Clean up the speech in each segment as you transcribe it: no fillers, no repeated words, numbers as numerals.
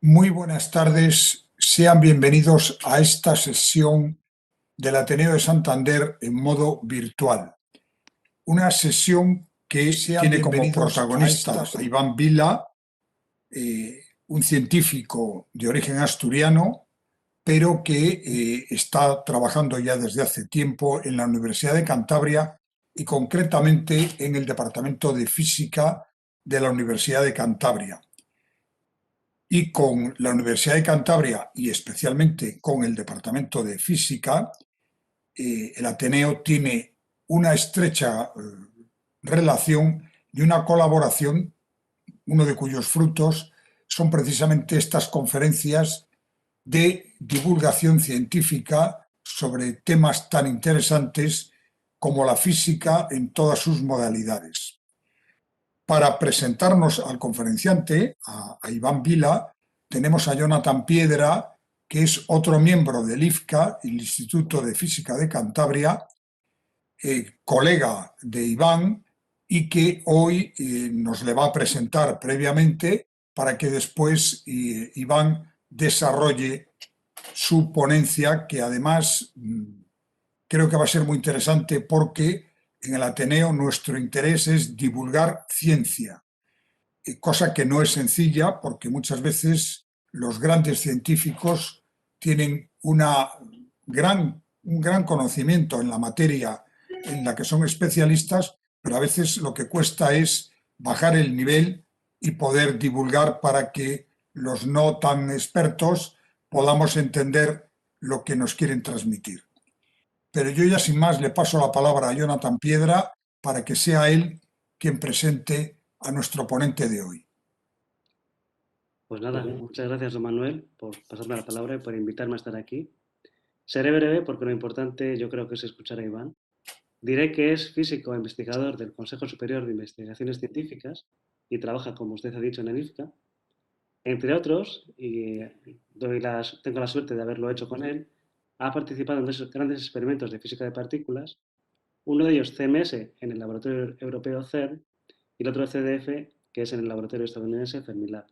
Muy buenas tardes, sean bienvenidos a esta sesión del Ateneo de Santander en modo virtual. Una sesión que tiene como protagonista a Iván Vila, un científico de origen asturiano, pero que está trabajando ya desde hace tiempo en la Universidad de Cantabria y concretamente en el Departamento de Física de la Universidad de Cantabria. Y con la Universidad de Cantabria y especialmente con el Departamento de Física, el Ateneo tiene una estrecha relación y una colaboración, uno de cuyos frutos son precisamente estas conferencias de divulgación científica sobre temas tan interesantes como la física en todas sus modalidades. Para presentarnos al conferenciante, a Iván Vila, tenemos a Jonathan Piedra, que es otro miembro del IFCA, el Instituto de Física de Cantabria, colega de Iván, y que hoy nos le va a presentar previamente para que después Iván desarrolle su ponencia, que además creo que va a ser muy interesante porque en el Ateneo nuestro interés es divulgar ciencia, cosa que no es sencilla porque muchas veces los grandes científicos tienen un gran conocimiento en la materia en la que son especialistas, pero a veces lo que cuesta es bajar el nivel y poder divulgar para que los no tan expertos podamos entender lo que nos quieren transmitir. Pero yo ya sin más le paso la palabra a Jonathan Piedra para que sea él quien presente a nuestro ponente de hoy. Pues nada, muchas gracias, don Manuel, por pasarme la palabra y por invitarme a estar aquí. Seré breve porque lo importante yo creo que es escuchar a Iván. Diré que es físico e investigador del Consejo Superior de Investigaciones Científicas y trabaja, como usted ha dicho, en el IFCA. Entre otros, y tengo la suerte de haberlo hecho con él, ha participado en esos grandes experimentos de física de partículas, uno de ellos CMS en el Laboratorio Europeo CERN y el otro CDF, que es en el Laboratorio Estadounidense Fermilab.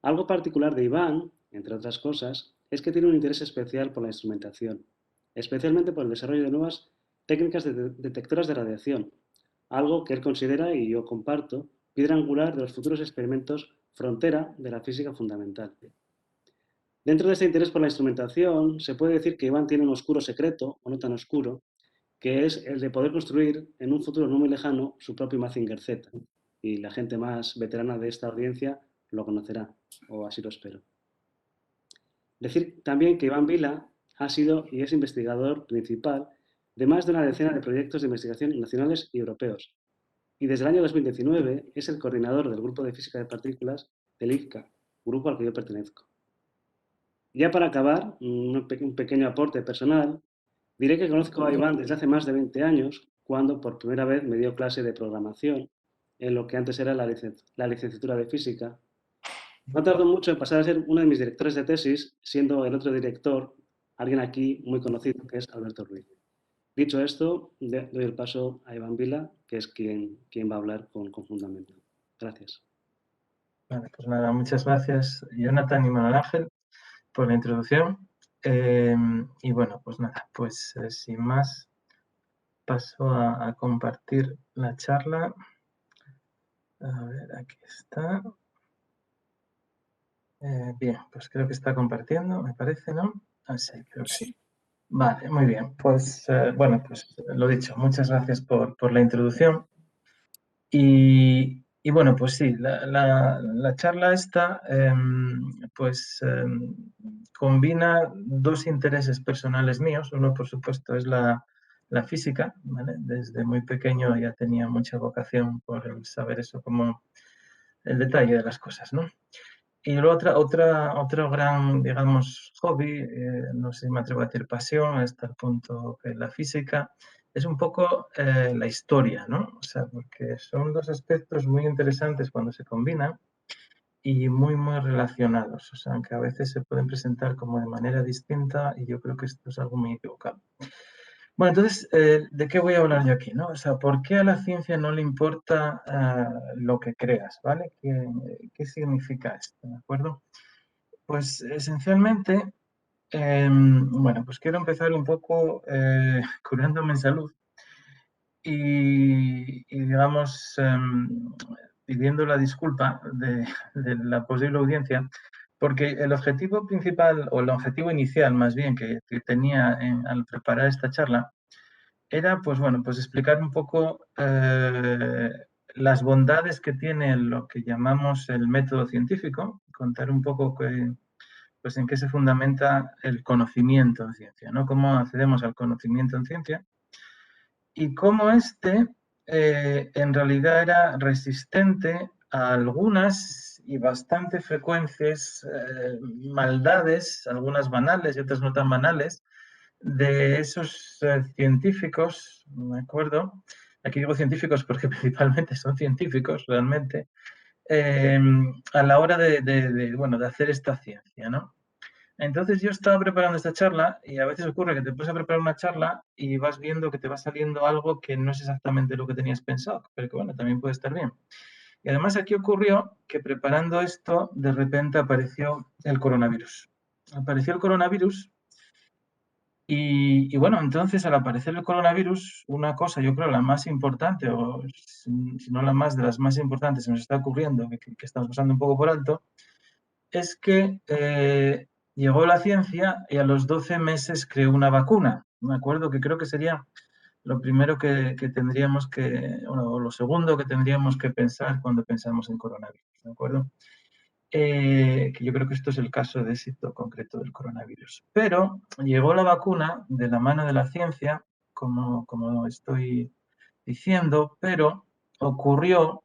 Algo particular de Iván, entre otras cosas, es que tiene un interés especial por la instrumentación, especialmente por el desarrollo de nuevas técnicas detectoras de radiación, algo que él considera, y yo comparto, piedra angular de los futuros experimentos frontera de la física fundamental. Dentro de este interés por la instrumentación, se puede decir que Iván tiene un oscuro secreto, o no tan oscuro, que es el de poder construir en un futuro no muy lejano su propio Mazinger Z. Y la gente más veterana de esta audiencia lo conocerá, o así lo espero. Decir también que Iván Vila ha sido y es investigador principal de más de una decena de proyectos de investigación nacionales y europeos. Y desde el año 2019 es el coordinador del Grupo de Física de Partículas del IFCA, grupo al que yo pertenezco. Ya para acabar, un pequeño aporte personal, diré que conozco a Iván desde hace más de 20 años, cuando por primera vez me dio clase de programación en lo que antes era la licenciatura de física. No tardó mucho en pasar a ser uno de mis directores de tesis, siendo el otro director alguien aquí muy conocido, que es Alberto Ruiz. Dicho esto, doy el paso a Iván Vila, que es quien va a hablar con fundamento. Gracias. Vale, pues nada, muchas gracias, Jonathan y Manuel Ángel, por la introducción. Y bueno, pues nada, pues sin más, paso a compartir la charla. A ver, aquí está. Bien, pues creo que está compartiendo, me parece, ¿no? Ah, sí, creo que sí. Vale, muy bien. Pues bueno, pues lo dicho, muchas gracias por la introducción. Y bueno, pues sí, la charla esta combina dos intereses personales míos. Uno, por supuesto, es la física, ¿vale? Desde muy pequeño ya tenía mucha vocación por el saber eso como el detalle de las cosas, ¿no? Y luego otro gran, digamos, hobby, no sé si me atrevo a decir pasión, hasta el punto que la física, es un poco la historia, ¿no? O sea, porque son dos aspectos muy interesantes cuando se combinan y muy, muy relacionados. O sea, aunque a veces se pueden presentar como de manera distinta y yo creo que esto es algo muy equivocado. Bueno, entonces, ¿de qué voy a hablar yo aquí, no? O sea, ¿por qué a la ciencia no le importa lo que creas, ¿vale? ¿Qué significa esto, de acuerdo? Pues esencialmente, bueno, pues quiero empezar un poco curándome en salud y digamos, pidiendo la disculpa de la posible audiencia, porque el objetivo principal, o el objetivo inicial más bien, que tenía al preparar esta charla, era, pues bueno, pues explicar un poco las bondades que tiene lo que llamamos el método científico, contar un poco pues en qué se fundamenta el conocimiento en ciencia, ¿no? Cómo accedemos al conocimiento en ciencia y cómo en realidad era resistente a algunas y bastante frecuentes maldades, algunas banales y otras no tan banales, de esos científicos, me acuerdo, aquí digo científicos porque principalmente son científicos realmente, a la hora bueno, de hacer esta ciencia, ¿no? Entonces yo estaba preparando esta charla y a veces ocurre que te pones a preparar una charla y vas viendo que te va saliendo algo que no es exactamente lo que tenías pensado, pero que bueno, también puede estar bien. Y además aquí ocurrió que preparando esto, de repente apareció el coronavirus. Apareció el coronavirus y bueno, entonces al aparecer el coronavirus, una cosa, yo creo, la más importante, o si no la más de las más importantes, se nos está ocurriendo, que estamos pasando un poco por alto, es que llegó la ciencia y a los 12 meses creó una vacuna. Me acuerdo que creo que sería lo primero que tendríamos o lo segundo que tendríamos que pensar cuando pensamos en coronavirus, ¿de acuerdo? Que yo creo que esto es el caso de éxito concreto del coronavirus. Pero llegó la vacuna de la mano de la ciencia, como estoy diciendo, pero ocurrió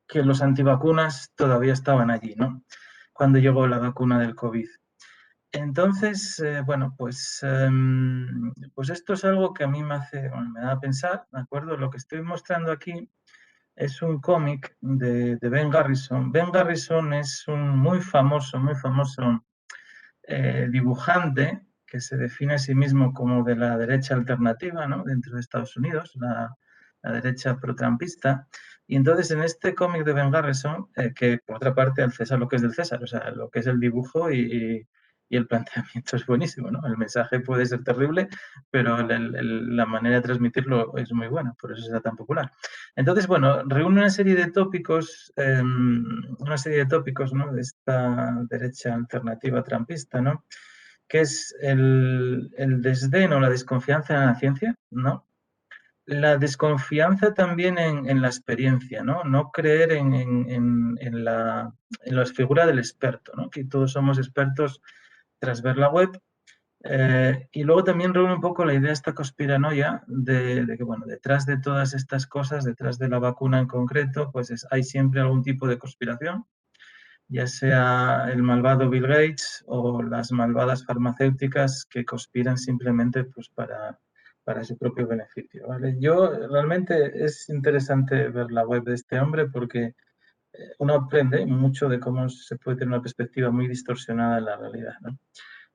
que los antivacunas todavía estaban allí, ¿no? Cuando llegó la vacuna del COVID. Entonces, bueno, pues esto es algo que a mí me da a pensar, ¿de acuerdo? Lo que estoy mostrando aquí es un cómic de Ben Garrison. Ben Garrison es un muy famoso dibujante que se define a sí mismo como de la derecha alternativa, ¿no? Dentro de Estados Unidos, la derecha pro-trumpista. Y entonces en este cómic de Ben Garrison, que por otra parte al César lo que es del César, o sea, lo que es el dibujo y el planteamiento es buenísimo, ¿no? El mensaje puede ser terrible, pero la manera de transmitirlo es muy buena, por eso será tan popular. Entonces, bueno, reúne una serie de tópicos, ¿no? De esta derecha alternativa trumpista, ¿no? Que es el desdén o la desconfianza en la ciencia, ¿no? La desconfianza también en la experiencia, ¿no? No creer en la figura del experto, ¿no? Que todos somos expertos tras ver la web. Y luego también reúne un poco la idea esta conspiranoia de que, bueno, detrás de todas estas cosas, detrás de la vacuna en concreto, pues hay siempre algún tipo de conspiración, ya sea el malvado Bill Gates o las malvadas farmacéuticas que conspiran simplemente pues, para su propio beneficio, ¿vale? Yo realmente es interesante ver la web de este hombre porque uno aprende mucho de cómo se puede tener una perspectiva muy distorsionada de la realidad, ¿no?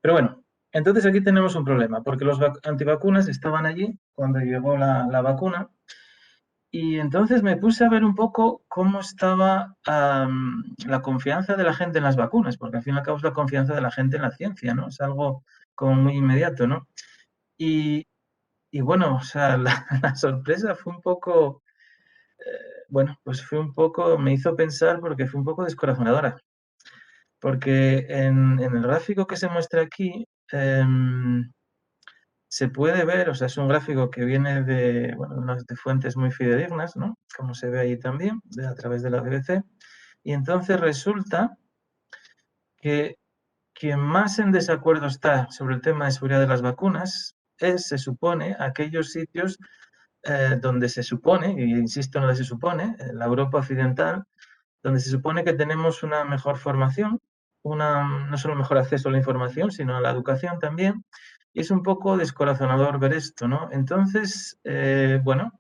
Pero bueno, entonces aquí tenemos un problema, porque los antivacunas estaban allí cuando llegó la vacuna y entonces me puse a ver un poco cómo estaba la confianza de la gente en las vacunas, porque al fin y al cabo es la confianza de la gente en la ciencia, ¿no? Es algo como muy inmediato, ¿no? Y, y bueno, o sea, la sorpresa fue un poco, bueno, pues me hizo pensar porque fue un poco descorazonadora, porque en el gráfico que se muestra aquí, se puede ver, o sea, es un gráfico que viene de, bueno, de fuentes muy fidedignas, ¿no? Como se ve ahí también, a través de la BBC. Y entonces resulta que quien más en desacuerdo está sobre el tema de seguridad de las vacunas se supone, aquellos sitios donde se supone, y insisto en lo de se supone, en la Europa occidental, donde se supone que tenemos una mejor formación, no solo mejor acceso a la información, sino a la educación también. Y es un poco descorazonador ver esto, ¿no? Entonces, bueno,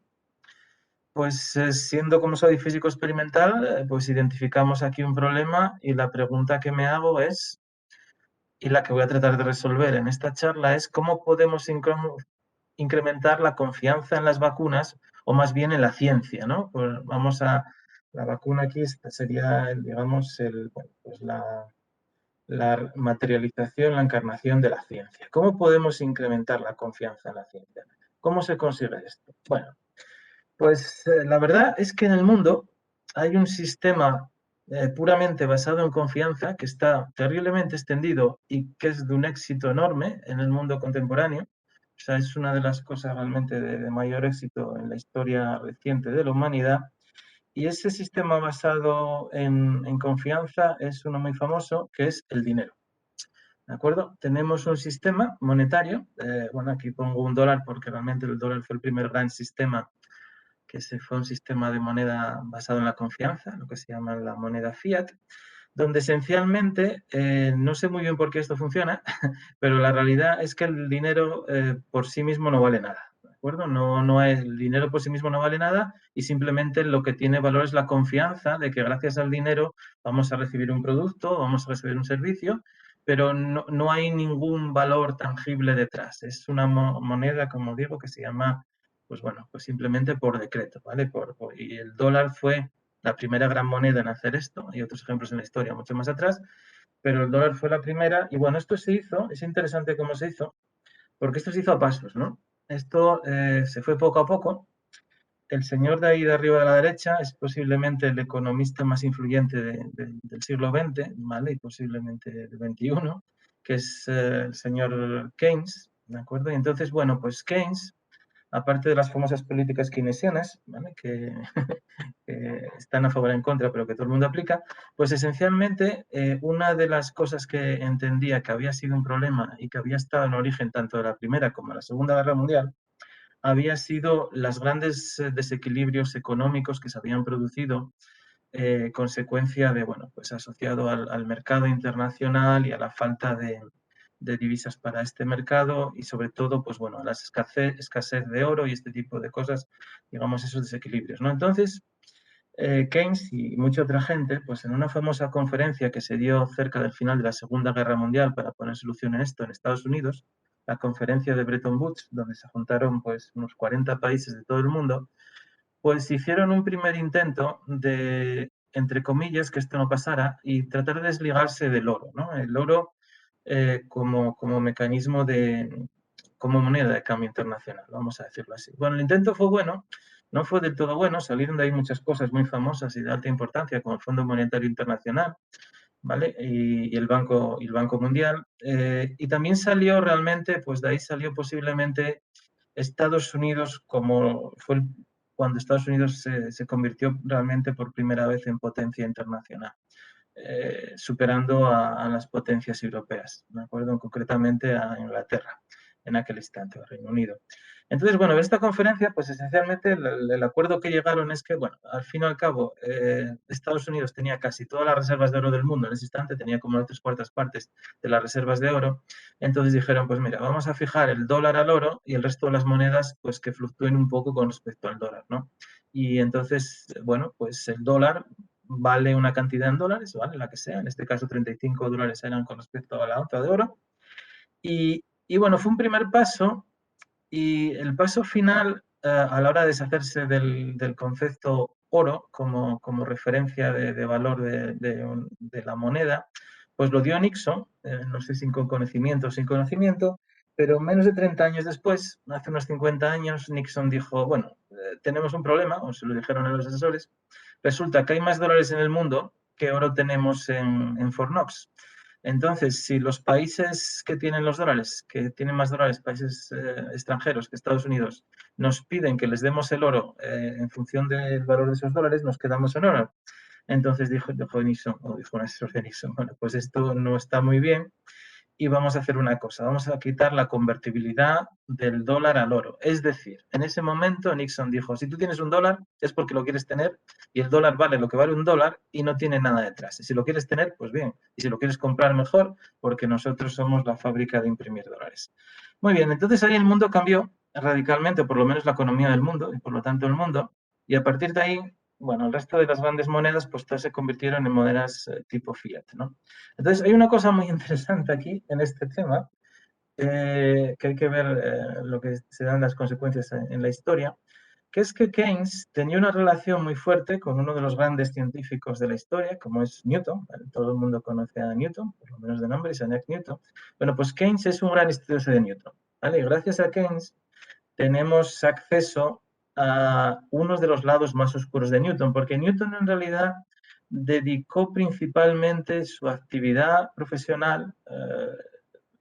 pues siendo como soy físico experimental, pues identificamos aquí un problema y la pregunta que me hago es, y la que voy a tratar de resolver en esta charla, es cómo podemos incrementar la confianza en las vacunas o más bien en la ciencia, ¿no? Pues vamos a, la vacuna aquí sería, digamos, pues la la materialización, la encarnación de la ciencia. ¿Cómo podemos incrementar la confianza en la ciencia? ¿Cómo se consigue esto? Bueno, pues la verdad es que en el mundo hay un sistema puramente basado en confianza que está terriblemente extendido y que es de un éxito enorme en el mundo contemporáneo. O sea, es una de las cosas realmente de mayor éxito en la historia reciente de la humanidad. Y ese sistema basado en confianza es uno muy famoso, que es el dinero. ¿De acuerdo? Tenemos un sistema monetario. Bueno, aquí pongo un dólar porque realmente el dólar fue el primer gran sistema que se fue un sistema de moneda basado en la confianza, lo que se llama la moneda fiat, donde esencialmente, no sé muy bien por qué esto funciona, pero la realidad es que el dinero por sí mismo no vale nada. ¿De acuerdo? El dinero por sí mismo no vale nada y simplemente lo que tiene valor es la confianza de que gracias al dinero vamos a recibir un producto, vamos a recibir un servicio, pero no hay ningún valor tangible detrás. Es una moneda, como digo, que se llama, pues bueno, pues simplemente por decreto, ¿vale? Y el dólar fue la primera gran moneda en hacer esto. Hay otros ejemplos en la historia mucho más atrás, pero el dólar fue la primera. Y bueno, esto se hizo, es interesante cómo se hizo, porque esto se hizo a pasos, ¿no? Esto se fue poco a poco. El señor de ahí de arriba de la derecha es posiblemente el economista más influyente del siglo XX, ¿vale? Y posiblemente del XXI, que es el señor Keynes, ¿de acuerdo? Y entonces, bueno, pues Keynes, aparte de las famosas políticas keynesianas, ¿vale? que están a favor o en contra, pero que todo el mundo aplica, pues esencialmente una de las cosas que entendía que había sido un problema y que había estado en origen tanto de la Primera como de la Segunda Guerra Mundial, había sido los grandes desequilibrios económicos que se habían producido consecuencia de, bueno, pues asociado al mercado internacional y a la falta de divisas para este mercado y sobre todo, pues bueno, a la escasez de oro y este tipo de cosas, digamos, esos desequilibrios, ¿no? Entonces, Keynes y mucha otra gente, pues en una famosa conferencia que se dio cerca del final de la Segunda Guerra Mundial para poner solución a esto en Estados Unidos, la conferencia de Bretton Woods, donde se juntaron pues unos 40 países de todo el mundo, pues hicieron un primer intento de, entre comillas, que esto no pasara y tratar de desligarse del oro, ¿no? El oro como mecanismo como moneda de cambio internacional, vamos a decirlo así. Bueno, el intento fue bueno, no fue del todo bueno, salieron de ahí muchas cosas muy famosas y de alta importancia, como el Fondo Monetario Internacional, ¿vale? Y el Banco Mundial. Y también salió realmente, pues de ahí salió posiblemente Estados Unidos, como fue cuando Estados Unidos se convirtió realmente por primera vez en potencia internacional. Superando a las potencias europeas, ¿de acuerdo? Concretamente a Inglaterra en aquel instante, al Reino Unido. Entonces, bueno, esta conferencia, pues esencialmente el acuerdo que llegaron es que, bueno, al fin y al cabo, Estados Unidos tenía casi todas las reservas de oro del mundo en ese instante, tenía como las 3/4 partes de las reservas de oro. Entonces dijeron, pues mira, vamos a fijar el dólar al oro y el resto de las monedas, pues que fluctúen un poco con respecto al dólar, ¿no? Y entonces, bueno, pues el dólar vale una cantidad en dólares, ¿vale? La que sea, en este caso 35 dólares eran con respecto a la onza de oro. Y bueno, fue un primer paso y el paso final a la hora de deshacerse del concepto oro como referencia de valor de la moneda, pues lo dio Nixon, no sé si con conocimiento o sin conocimiento, pero menos de 30 años después, hace unos 50 años, Nixon dijo, bueno, tenemos un problema, o se lo dijeron a los asesores, resulta que hay más dólares en el mundo que oro tenemos en Fort Knox. Entonces, si los países que tienen los dólares, que tienen más dólares, países extranjeros que Estados Unidos, nos piden que les demos el oro en función del valor de esos dólares, nos quedamos en oro. Entonces dijo Nixon, o dijo un asesor de Nixon, bueno, pues esto no está muy bien y vamos a hacer una cosa, vamos a quitar la convertibilidad del dólar al oro. Es decir, en ese momento Nixon dijo, si tú tienes un dólar es porque lo quieres tener y el dólar vale lo que vale un dólar y no tiene nada detrás. Y si lo quieres tener, pues bien. Y si lo quieres comprar, mejor, porque nosotros somos la fábrica de imprimir dólares. Muy bien, entonces ahí el mundo cambió radicalmente, por lo menos la economía del mundo y por lo tanto el mundo. Y a partir de ahí, bueno, el resto de las grandes monedas pues todas se convirtieron en monedas tipo fiat, ¿no? Entonces hay una cosa muy interesante aquí en este tema, que hay que ver lo que se dan las consecuencias en la historia, que es que Keynes tenía una relación muy fuerte con uno de los grandes científicos de la historia, como es Newton. ¿Vale? Todo el mundo conoce a Newton, por lo menos de nombre, Isaac Newton. Bueno, pues Keynes es un gran estudioso de Newton. ¿Vale? Y gracias a Keynes tenemos acceso a uno de los lados más oscuros de Newton, porque Newton en realidad dedicó principalmente su actividad profesional,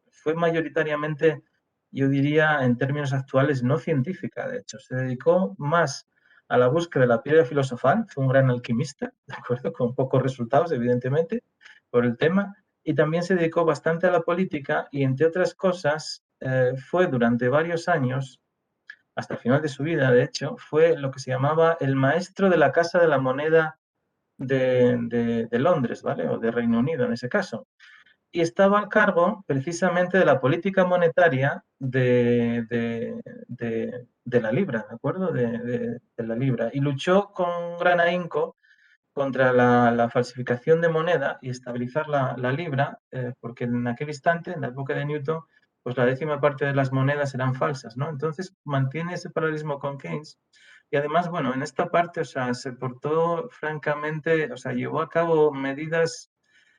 fue mayoritariamente, yo diría, en términos actuales, no científica, de hecho. Se dedicó más a la búsqueda de la piedra filosofal, fue un gran alquimista, ¿de acuerdo? Con pocos resultados, evidentemente, por el tema, y también se dedicó bastante a la política y, entre otras cosas, fue durante varios años, hasta el final de su vida, de hecho, fue lo que se llamaba el maestro de la Casa de la Moneda de Londres, ¿vale? O de Reino Unido, en ese caso. Y estaba al cargo precisamente de la política monetaria de la libra, ¿de acuerdo? De la libra. Y luchó con gran ahínco contra la falsificación de moneda y estabilizar la libra, porque en aquel instante, en la época de Newton, pues la décima parte de las monedas eran falsas, ¿no? Entonces mantiene ese paralelismo con Keynes y además, bueno, en esta parte, o sea, se portó francamente, o sea, llevó a cabo medidas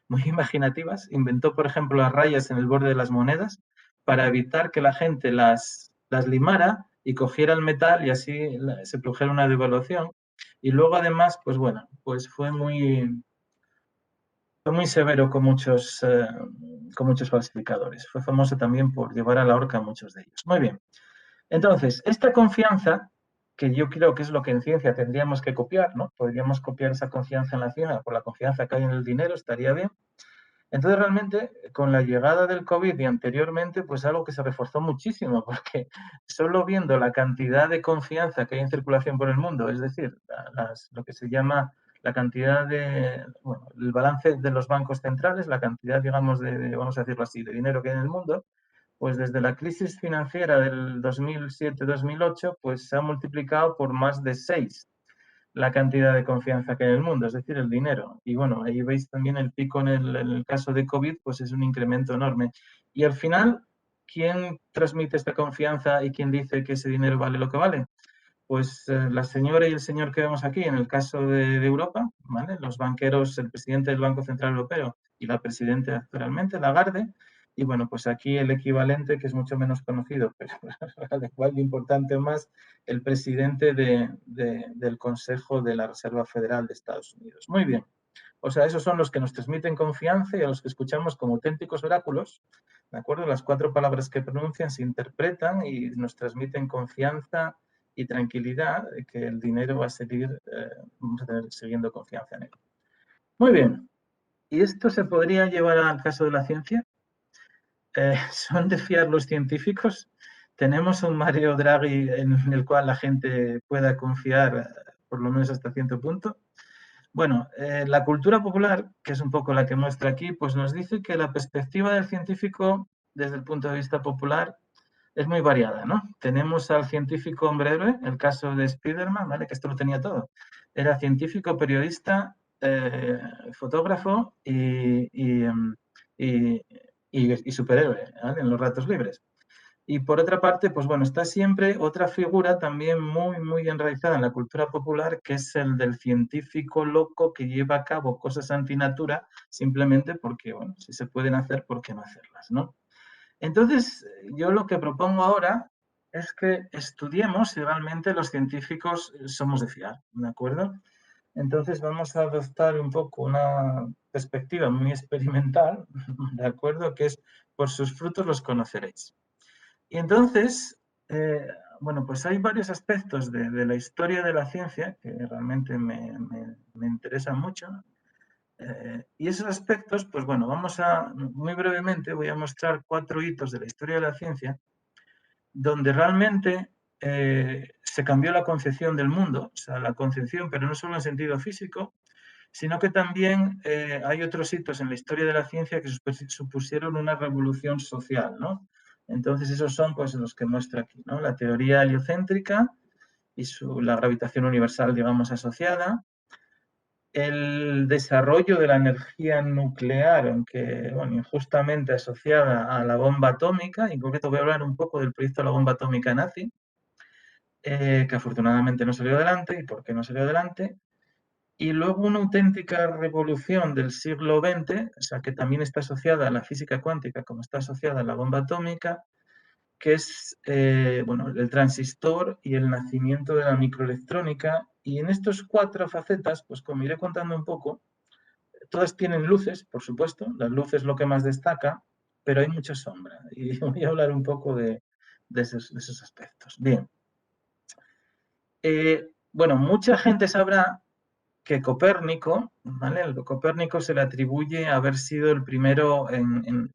muy imaginativas, inventó, por ejemplo, las rayas en el borde de las monedas para evitar que la gente las limara y cogiera el metal y así se produjera una devaluación. Y luego, además, pues bueno, pues fue muy severo con muchos falsificadores. Fue famoso también por llevar a la horca a muchos de ellos. Muy bien. Entonces, esta confianza, que yo creo que es lo que en ciencia tendríamos que copiar, ¿no? Podríamos copiar esa confianza en la ciencia por la confianza que hay en el dinero, estaría bien. Entonces, realmente, con la llegada del COVID y anteriormente, pues algo que se reforzó muchísimo, porque solo viendo la cantidad de confianza que hay en circulación por el mundo, es decir, lo que se llama la cantidad bueno, el balance de los bancos centrales, la cantidad, digamos, vamos a decirlo así, de dinero que hay en el mundo, pues desde la crisis financiera del 2007-2008, pues se ha multiplicado por más de 6 la cantidad de confianza que hay en el mundo, es decir, el dinero. Y bueno, ahí veis también el pico en el caso de COVID, pues es un incremento enorme. Y al final, ¿quién transmite esta confianza y quién dice que ese dinero vale lo que vale? Pues la señora y el señor que vemos aquí, en el caso de Europa, ¿vale? Los banqueros, el presidente del Banco Central Europeo y la presidenta actualmente, Lagarde, y bueno, pues aquí el equivalente, que es mucho menos conocido, pero al igual de importante más, el presidente del Consejo de la Reserva Federal de Estados Unidos. Muy bien. O sea, esos son los que nos transmiten confianza y a los que escuchamos como auténticos oráculos, ¿de acuerdo? Las 4 palabras que pronuncian se interpretan y nos transmiten confianza y tranquilidad de que el dinero va a seguir, vamos a tener siguiendo confianza en él. Muy bien. ¿Y esto se podría llevar al caso de la ciencia? ¿Son de fiar los científicos? ¿Tenemos un Mario Draghi en el cual la gente pueda confiar, por lo menos hasta cierto punto? Bueno, la cultura popular, que es un poco la que muestra aquí, pues nos dice que la perspectiva del científico desde el punto de vista popular es muy variada, ¿no? Tenemos al científico hombre héroe, el caso de Spiderman, ¿vale? Que esto lo tenía todo. Era científico, periodista, fotógrafo y superhéroe, ¿vale? En los ratos libres. Y por otra parte, pues bueno, está siempre otra figura también muy enraizada en la cultura popular, que es el del científico loco que lleva a cabo cosas antinatura simplemente porque, bueno, si se pueden hacer, ¿por qué no hacerlas, no? Entonces, yo lo que propongo ahora es que estudiemos si realmente los científicos somos de fiar, ¿de acuerdo? Entonces vamos a adoptar un poco una perspectiva muy experimental, ¿de acuerdo? Que es, por sus frutos los conoceréis. Y entonces, bueno, pues hay varios aspectos de la historia de la ciencia que realmente me interesan mucho. Y esos aspectos, pues bueno, muy brevemente, voy a mostrar 4 hitos de la historia de la ciencia, donde realmente se cambió la concepción del mundo, o sea, la concepción, pero no solo en sentido físico, sino que también hay otros hitos en la historia de la ciencia que supusieron una revolución social, ¿no? Entonces, esos son pues los que muestro aquí, ¿no? La teoría heliocéntrica y la gravitación universal, digamos, asociada, el desarrollo de la energía nuclear, aunque bueno, injustamente asociada a la bomba atómica, en concreto voy a hablar un poco del proyecto de la bomba atómica nazi, que afortunadamente no salió adelante. ¿Y por qué no salió adelante? Y luego una auténtica revolución del siglo XX, o sea, que también está asociada a la física cuántica, como está asociada a la bomba atómica, que es bueno, el transistor y el nacimiento de la microelectrónica. Y en estas 4 facetas, pues como iré contando un poco, todas tienen luces, por supuesto, las luces es lo que más destaca, pero hay mucha sombra. Y voy a hablar un poco de esos aspectos. Bien. Bueno, mucha gente sabrá que Copérnico, ¿vale? A Copérnico se le atribuye haber sido el primero en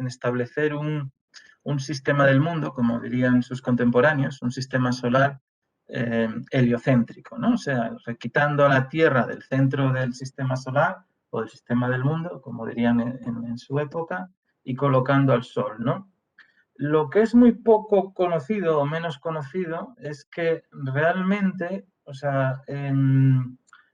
establecer un sistema del mundo, como dirían sus contemporáneos, un sistema solar heliocéntrico, ¿no? O sea, quitando a la Tierra del centro del sistema solar o del sistema del mundo, como dirían en su época, y colocando al Sol, ¿no? Lo que es muy poco conocido o menos conocido es que realmente, o sea,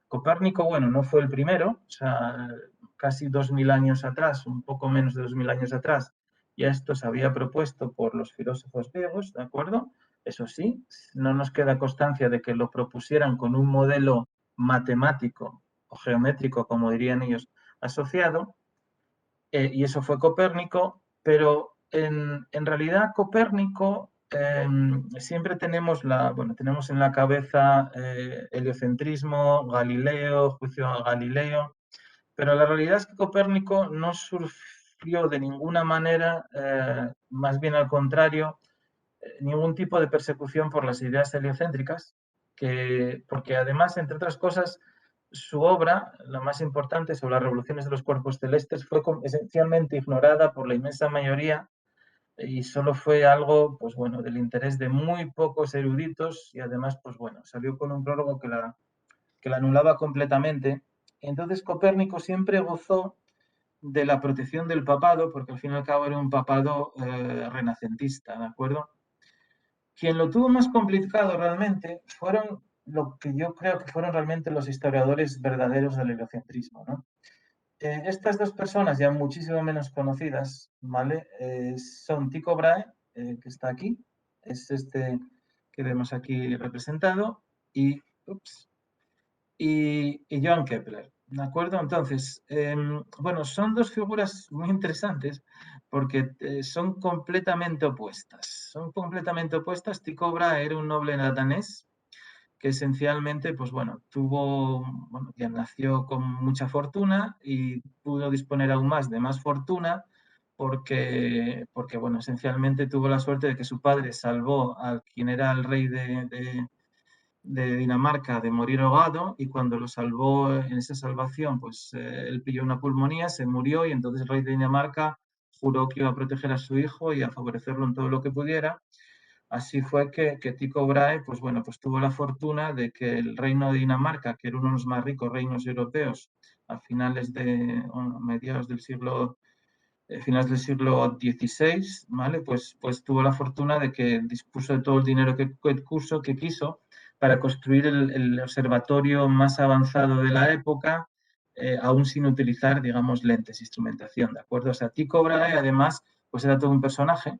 Copérnico, bueno, no fue el primero, o sea, casi 2000 años atrás, un poco menos de 2000 años atrás, ya esto se había propuesto por los filósofos griegos, ¿de acuerdo? Eso sí, no nos queda constancia de que lo propusieran con un modelo matemático o geométrico, como dirían ellos, asociado, y eso fue Copérnico, pero en realidad Copérnico siempre tenemos, tenemos en la cabeza heliocentrismo, Galileo, juicio a Galileo, pero la realidad es que Copérnico no sufrió de ninguna manera, más bien al contrario, ningún tipo de persecución por las ideas heliocéntricas, porque además, entre otras cosas, su obra, la más importante sobre las revoluciones de los cuerpos celestes, fue esencialmente ignorada por la inmensa mayoría y solo fue algo, pues bueno, del interés de muy pocos eruditos y además, pues bueno, salió con un prólogo que la anulaba completamente. Entonces Copérnico siempre gozó de la protección del papado, porque al fin y al cabo era un papado renacentista, ¿de acuerdo? Quien lo tuvo más complicado realmente fueron lo que yo creo que fueron realmente los historiadores verdaderos del heliocentrismo, ¿no? Estas 2 personas, ya muchísimo menos conocidas, ¿vale? Son Tycho Brahe, que está aquí, es este que vemos aquí representado, y, y Johann Kepler, ¿de acuerdo? Entonces, bueno, son 2 figuras muy interesantes porque son completamente opuestas. Son completamente opuestas. Tycho Brahe era un noble danés que esencialmente, pues bueno, ya nació con mucha fortuna y pudo disponer aún más de más fortuna porque bueno, esencialmente tuvo la suerte de que su padre salvó a quien era el rey de Dinamarca de morir ahogado, y cuando lo salvó en esa salvación, pues él pilló una pulmonía, se murió, y entonces el rey de Dinamarca juró que iba a proteger a su hijo y a favorecerlo en todo lo que pudiera. Así fue que Tycho Brahe, pues bueno, pues tuvo la fortuna de que el reino de Dinamarca, que era uno de los más ricos reinos europeos a finales de, mediados del siglo, finales del siglo XVI, ¿vale? Pues tuvo la fortuna de que dispuso de todo el dinero que quiso para construir el observatorio más avanzado de la época, aún sin utilizar, digamos, lentes, instrumentación, ¿de acuerdo? O sea, Tycho Brahe, además, pues era todo un personaje,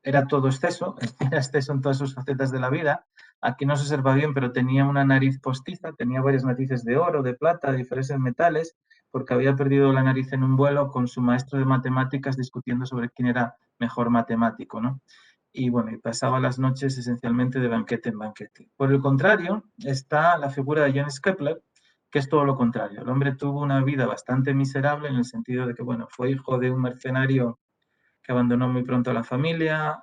era todo exceso, era exceso en todas sus facetas de la vida. Aquí no se observa bien, pero tenía una nariz postiza, tenía varias narices de oro, de plata, de diferentes metales, porque había perdido la nariz en un vuelo con su maestro de matemáticas discutiendo sobre quién era mejor matemático, ¿no? Y bueno, y pasaba las noches esencialmente de banquete en banquete. Por el contrario, está la figura de Johannes Kepler, que es todo lo contrario. El hombre tuvo una vida bastante miserable en el sentido de que, bueno, fue hijo de un mercenario que abandonó muy pronto a la familia,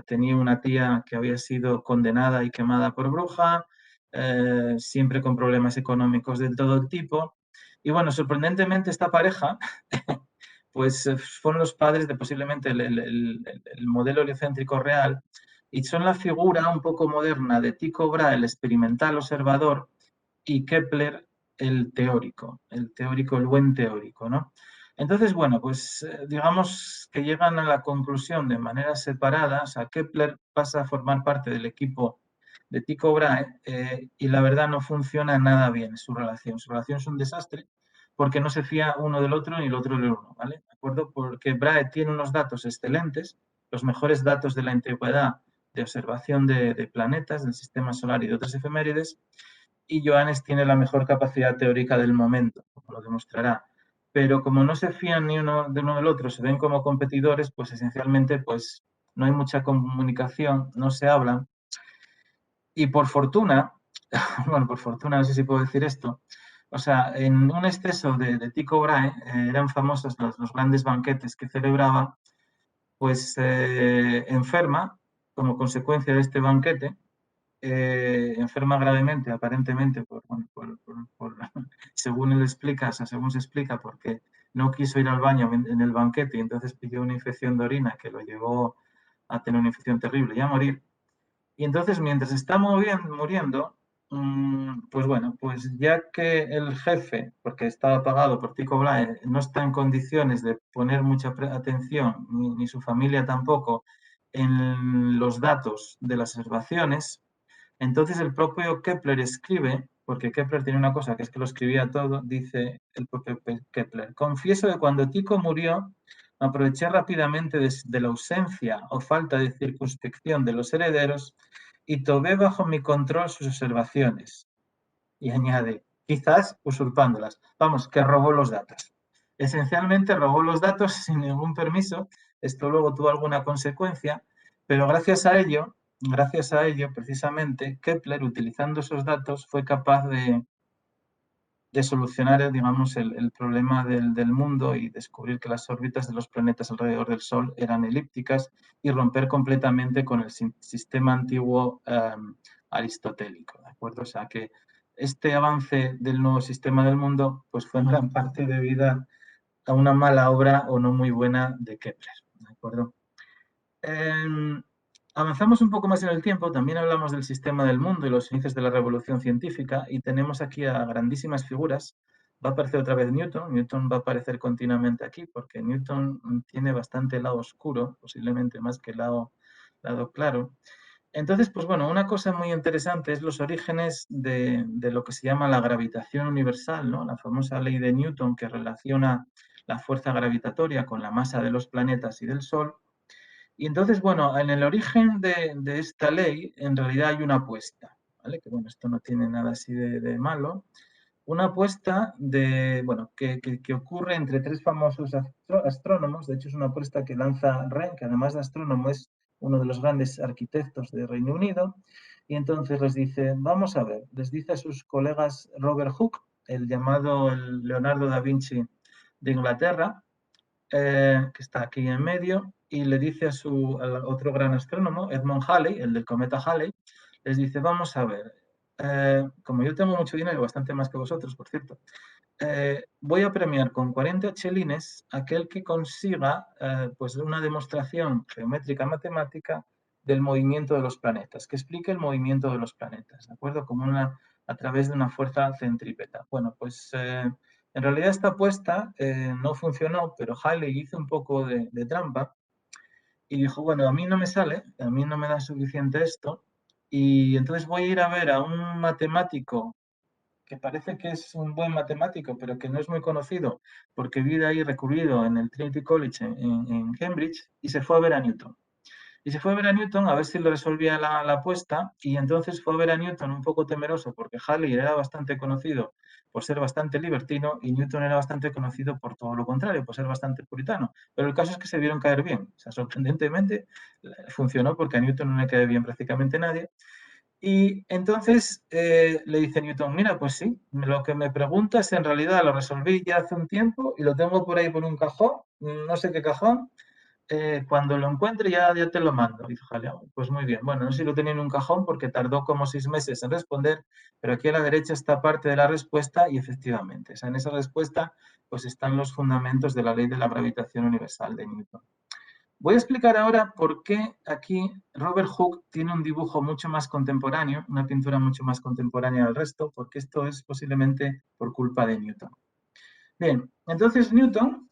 tenía una tía que había sido condenada y quemada por bruja, siempre con problemas económicos de todo tipo. Y bueno, sorprendentemente esta pareja, pues fueron los padres de posiblemente el modelo heliocéntrico real, y son la figura un poco moderna de Tycho Brahe, el experimental observador, y Kepler, el teórico, el buen teórico, ¿no? Entonces, bueno, pues digamos que llegan a la conclusión de manera separada, o sea, Kepler pasa a formar parte del equipo de Tycho Brahe y la verdad no funciona nada bien su relación. Su relación es un desastre porque no se fía uno del otro ni el otro del uno, ¿vale? ¿De acuerdo? Porque Brahe tiene unos datos excelentes, los mejores datos de la antigüedad observación de planetas, del sistema solar y de otras efemérides, y Johannes tiene la mejor capacidad teórica del momento, como lo demostrará. Pero como no se fían ni uno del otro, se ven como competidores, pues esencialmente pues, no hay mucha comunicación, no se hablan. Y por fortuna, bueno, por fortuna, no sé si puedo decir esto, o sea, en un exceso de Tycho Brahe, eran famosos los grandes banquetes que celebraba, pues enferma como consecuencia de este banquete, enferma gravemente, aparentemente, según él explica, o sea, según se explica, porque no quiso ir al baño en el banquete y entonces pidió una infección de orina que lo llevó a tener una infección terrible y a morir. Y entonces, mientras está muriendo, pues bueno, pues ya que el jefe, porque estaba pagado por Tycho Brahe, no está en condiciones de poner mucha atención, ni su familia tampoco, en los datos de las observaciones, entonces el propio Kepler escribe, porque Kepler tiene una cosa que es que lo escribía todo, dice el propio Kepler: confieso que cuando Tycho murió, aproveché rápidamente de la ausencia o falta de circunspección de los herederos y tomé bajo mi control sus observaciones. Y añade, quizás usurpándolas. Vamos, que robó los datos. Esencialmente robó los datos sin ningún permiso. Esto luego tuvo alguna consecuencia, pero gracias a ello, precisamente, Kepler, utilizando esos datos, fue capaz de solucionar, digamos, el problema del mundo y descubrir que las órbitas de los planetas alrededor del Sol eran elípticas y romper completamente con el sistema antiguo aristotélico, ¿de acuerdo? O sea que este avance del nuevo sistema del mundo pues fue en gran parte debido a una mala obra o no muy buena de Kepler, ¿de acuerdo? Avanzamos un poco más en el tiempo, también hablamos del sistema del mundo y los inicios de la revolución científica y tenemos aquí a grandísimas figuras. Va a aparecer otra vez Newton. Newton va a aparecer continuamente aquí porque Newton tiene bastante lado oscuro, posiblemente más que lado claro. Entonces, pues bueno, una cosa muy interesante es los orígenes de lo que se llama la gravitación universal, ¿no? La famosa ley de Newton que relaciona la fuerza gravitatoria con la masa de los planetas y del Sol. Y entonces, bueno, en el origen de esta ley, en realidad hay una apuesta, ¿vale? Que bueno, esto no tiene nada así de malo. Una apuesta bueno, que ocurre entre tres famosos astrónomos. De hecho, es una apuesta que lanza Wren, que además de astrónomo es uno de los grandes arquitectos de Reino Unido. Y entonces les dice, vamos a ver, les dice a sus colegas Robert Hooke, el llamado el Leonardo da Vinci de Inglaterra, que está aquí en medio, y le dice al otro gran astrónomo, Edmond Halley, el del cometa Halley, les dice, vamos a ver, como yo tengo mucho dinero, bastante más que vosotros, por cierto, voy a premiar con 40 chelines aquel que consiga pues una demostración geométrica matemática del movimiento de los planetas, que explique el movimiento de los planetas, ¿de acuerdo? Como a través de una fuerza centrípeta. Bueno, pues en realidad esta apuesta no funcionó, pero Halley hizo un poco de trampa y dijo, bueno, a mí no me sale, a mí no me da suficiente esto, y entonces voy a ir a ver a un matemático que parece que es un buen matemático, pero que no es muy conocido, porque vive ahí recluido en el Trinity College en Cambridge, y se fue a ver a Newton. Y se fue a ver a Newton a ver si le resolvía la apuesta, y entonces fue a ver a Newton un poco temeroso, porque Halley era bastante conocido por ser bastante libertino, y Newton era bastante conocido por todo lo contrario, por ser bastante puritano. Pero el caso es que se vieron caer bien. O sea, sorprendentemente funcionó porque a Newton no le cae bien prácticamente nadie. Y entonces le dice Newton, mira, pues sí, lo que me preguntas en realidad lo resolví ya hace un tiempo y lo tengo por ahí por un cajón, no sé qué cajón, cuando lo encuentre ya te lo mando. Y dice, pues muy bien, bueno, no sé si lo tenía en un cajón porque tardó como 6 meses en responder, pero aquí a la derecha está parte de la respuesta y efectivamente, o sea, en esa respuesta pues están los fundamentos de la ley de la gravitación universal de Newton. Voy a explicar ahora por qué aquí Robert Hooke tiene un dibujo mucho más contemporáneo, una pintura mucho más contemporánea al resto, porque esto es posiblemente por culpa de Newton. Bien, entonces Newton,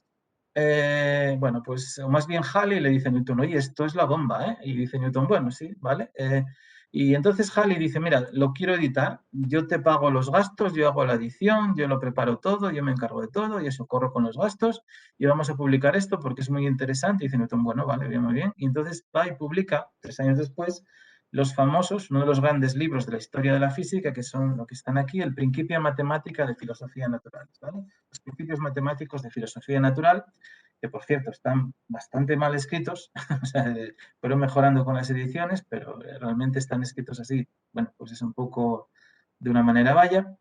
bueno, pues, o más bien Halley le dice a Newton, oye, esto es la bomba, ¿eh? Y dice Newton, bueno, sí, vale. Y entonces Halley dice, mira, lo quiero editar, yo te pago los gastos, yo hago la edición, yo lo preparo todo, yo me encargo de todo, yo socorro con los gastos y vamos a publicar esto porque es muy interesante. Y dice Newton, bueno, vale, bien, muy bien. Y entonces va y publica, 3 años después, los famosos, uno de los grandes libros de la historia de la física, que son lo que están aquí, el Principia Matemática de Filosofía Natural, ¿vale? Los principios matemáticos de filosofía natural, que por cierto están bastante mal escritos, o sea, fueron mejorando con las ediciones, pero realmente están escritos así, bueno, pues es un poco de una manera vaya.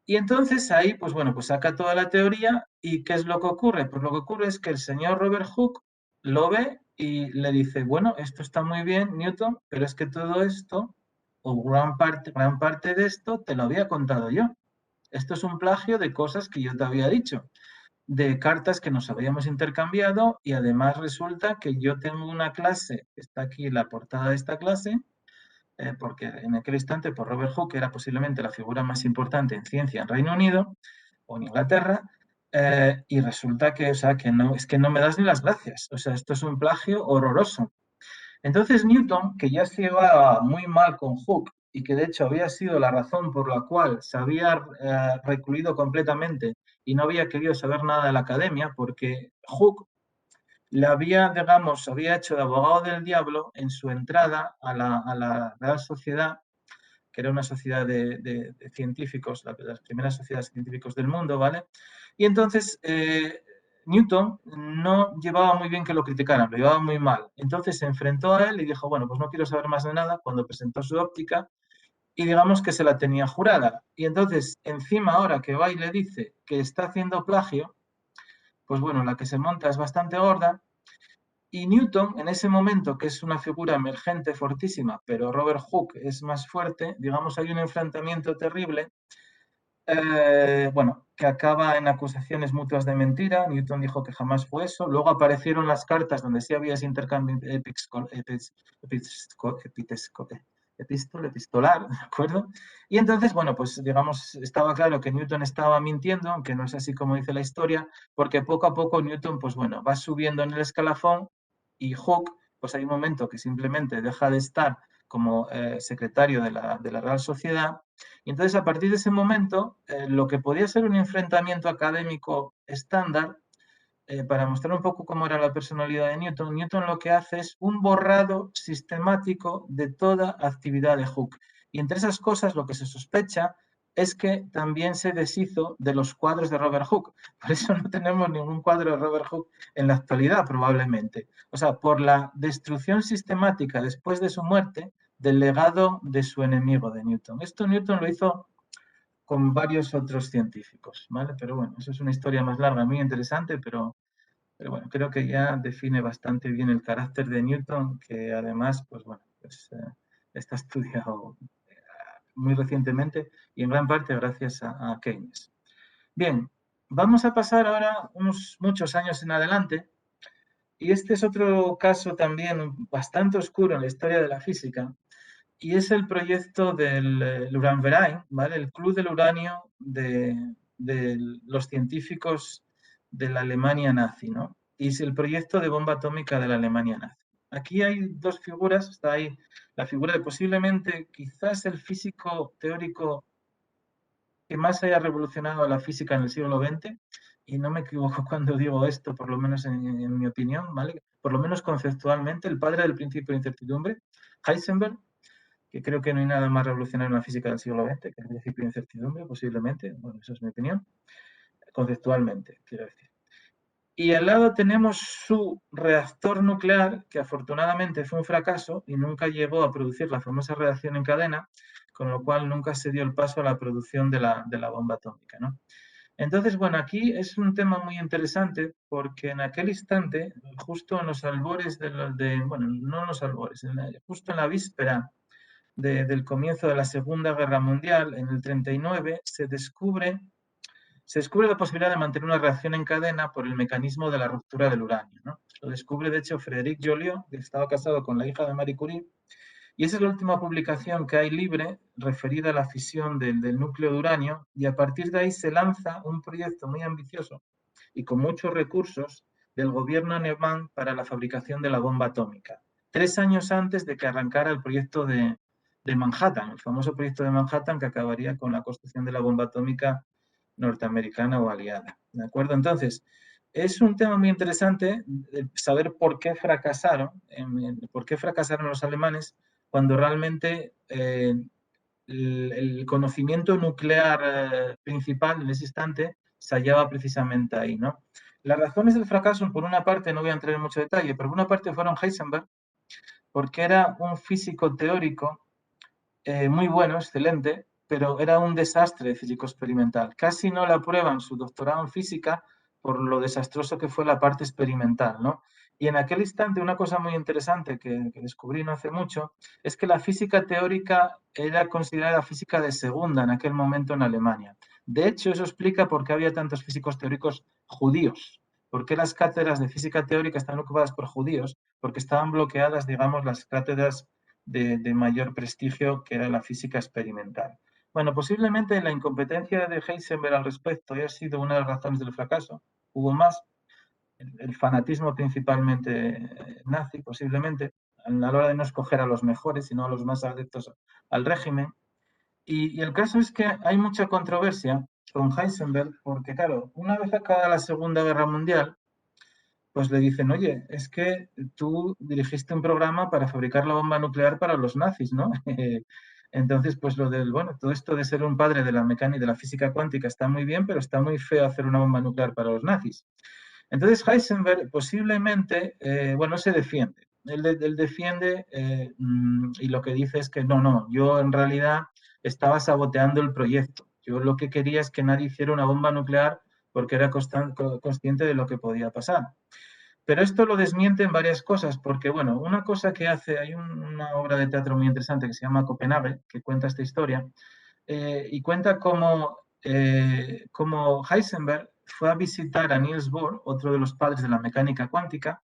Y entonces ahí, pues bueno, pues saca toda la teoría y ¿qué es lo que ocurre? Pues lo que ocurre es que el señor Robert Hooke lo ve y le dice, bueno, esto está muy bien, Newton, pero es que todo esto, o gran parte de esto, te lo había contado yo. Esto es un plagio de cosas que yo te había dicho, de cartas que nos habíamos intercambiado y además resulta que yo tengo una clase, que está aquí en la portada de esta clase, porque en aquel instante pues Robert Hooke era posiblemente la figura más importante en ciencia en Reino Unido o en Inglaterra, y resulta que, o sea, que no, es que no me das ni las gracias, o sea, esto es un plagio horroroso. Entonces Newton, que ya se llevaba muy mal con Hooke y que de hecho había sido la razón por la cual se había recluido completamente y no había querido saber nada de la academia, porque Hooke le había, digamos, había hecho de abogado del diablo en su entrada a la Real Sociedad, que era una sociedad de científicos, de las primeras sociedades científicos del mundo, ¿vale? Y entonces Newton no llevaba muy bien que lo criticaran, lo llevaba muy mal. Entonces se enfrentó a él y dijo, bueno, pues no quiero saber más de nada, cuando presentó su óptica, y digamos que se la tenía jurada. Y entonces, encima ahora que va y le dice que está haciendo plagio, pues bueno, la que se monta es bastante gorda. Y Newton, en ese momento, que es una figura emergente fortísima, pero Robert Hooke es más fuerte, digamos, hay un enfrentamiento terrible, bueno, que acaba en acusaciones mutuas de mentira. Newton dijo que jamás fue eso. Luego aparecieron las cartas donde sí había ese intercambio epistolar, ¿de acuerdo? Y entonces, bueno, pues digamos, estaba claro que Newton estaba mintiendo, aunque no es así como dice la historia, porque poco a poco Newton, pues bueno, va subiendo en el escalafón y Hooke, pues hay un momento que simplemente deja de estar como secretario de la Real Sociedad. Y entonces, a partir de ese momento, lo que podía ser un enfrentamiento académico estándar, para mostrar un poco cómo era la personalidad de Newton, Newton lo que hace es un borrado sistemático de toda actividad de Hooke. Y entre esas cosas, lo que se sospecha es que también se deshizo de los cuadros de Robert Hooke. Por eso no tenemos ningún cuadro de Robert Hooke en la actualidad, probablemente. O sea, por la destrucción sistemática después de su muerte del legado de su enemigo, de Newton. Esto Newton lo hizo con varios otros científicos, ¿vale? Pero bueno, eso es una historia más larga, muy interesante, pero bueno, creo que ya define bastante bien el carácter de Newton, que además, pues bueno, pues, está estudiado muy recientemente y en gran parte gracias a Keynes. Bien, vamos a pasar ahora unos muchos años en adelante, y este es otro caso también bastante oscuro en la historia de la física, y es el proyecto del Uranverein, ¿vale? El Club del Uranio de los científicos de la Alemania nazi, ¿no? Y es el proyecto de bomba atómica de la Alemania nazi. Aquí hay dos figuras, está ahí la figura de posiblemente quizás el físico teórico que más haya revolucionado la física en el siglo XX, y no me equivoco cuando digo esto, por lo menos en mi opinión, ¿vale? Por lo menos conceptualmente, el padre del principio de incertidumbre, Heisenberg, que creo que no hay nada más revolucionario en la física del siglo XX que el principio de incertidumbre, posiblemente, bueno, eso es mi opinión, conceptualmente, quiero decir. Y al lado tenemos su reactor nuclear, que afortunadamente fue un fracaso y nunca llegó a producir la famosa reacción en cadena, con lo cual nunca se dio el paso a la producción de la bomba atómica, ¿no? Entonces, bueno, aquí es un tema muy interesante porque en aquel instante, justo en los albores bueno, no en los albores, justo en la víspera del comienzo de la Segunda Guerra Mundial, en el 39, se descubre la posibilidad de mantener una reacción en cadena por el mecanismo de la ruptura del uranio, ¿no? Lo descubre, de hecho, Frédéric Joliot, que estaba casado con la hija de Marie Curie, y esa es la última publicación que hay libre referida a la fisión del núcleo de uranio, y a partir de ahí se lanza un proyecto muy ambicioso y con muchos recursos del gobierno alemán para la fabricación de la bomba atómica, 3 años antes de que arrancara el proyecto de de Manhattan, el famoso proyecto de Manhattan que acabaría con la construcción de la bomba atómica norteamericana o aliada. ¿De acuerdo? Entonces, es un tema muy interesante saber por qué fracasaron los alemanes cuando realmente el conocimiento nuclear principal en ese instante se hallaba precisamente ahí, ¿no? Las razones del fracaso, por una parte, no voy a entrar en mucho detalle, pero por una parte fueron Heisenberg, porque era un físico teórico muy bueno, excelente, pero era un desastre físico experimental. Casi no le aprueban su doctorado en física por lo desastroso que fue la parte experimental, ¿no? Y en aquel instante una cosa muy interesante que descubrí no hace mucho es que la física teórica era considerada física de segunda en aquel momento en Alemania. De hecho, eso explica por qué había tantos físicos teóricos judíos. ¿Por qué las cátedras de física teórica están ocupadas por judíos? Porque estaban bloqueadas, digamos, las cátedras de mayor prestigio, que era la física experimental. Bueno, posiblemente la incompetencia de Heisenberg al respecto haya sido una de las razones del fracaso. Hubo más, el fanatismo principalmente nazi, posiblemente, a la hora de no escoger a los mejores, sino a los más adeptos al régimen. Y el caso es que hay mucha controversia con Heisenberg, porque claro, una vez acabada la Segunda Guerra Mundial, pues le dicen, oye, es que tú dirigiste un programa para fabricar la bomba nuclear para los nazis, ¿no? Entonces, pues bueno, todo esto de ser un padre de la mecánica y de la física cuántica está muy bien, pero está muy feo hacer una bomba nuclear para los nazis. Entonces, Heisenberg posiblemente, bueno, se defiende. Él defiende y lo que dice es que no, yo en realidad estaba saboteando el proyecto. Yo lo que quería es que nadie hiciera una bomba nuclear porque era consciente de lo que podía pasar. Pero esto lo desmiente en varias cosas, porque, bueno, una cosa que hace, hay una obra de teatro muy interesante que se llama Copenhague, que cuenta esta historia, y cuenta cómo Heisenberg fue a visitar a Niels Bohr, otro de los padres de la mecánica cuántica,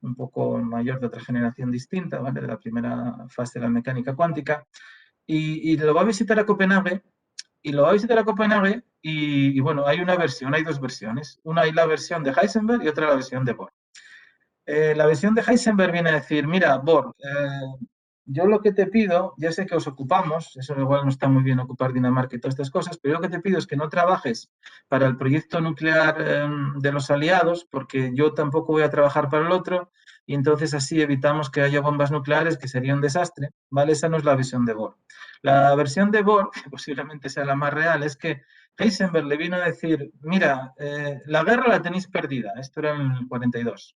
un poco mayor de otra generación distinta, ¿vale? De la primera fase de la mecánica cuántica, y lo va a visitar a Copenhague, y bueno, hay dos versiones. Una hay la versión de Heisenberg y otra la versión de Bohr. La versión de Heisenberg viene a decir, mira, Bohr, yo lo que te pido, ya sé que os ocupamos, eso igual no está muy bien ocupar Dinamarca y todas estas cosas, pero yo lo que te pido es que no trabajes para el proyecto nuclear de los aliados, porque yo tampoco voy a trabajar para el otro, y entonces así evitamos que haya bombas nucleares, que sería un desastre, ¿vale? Esa no es la visión de Bohr. La versión de Bohr, que posiblemente sea la más real, es que Heisenberg le vino a decir, mira, la guerra la tenéis perdida, esto era en el 42.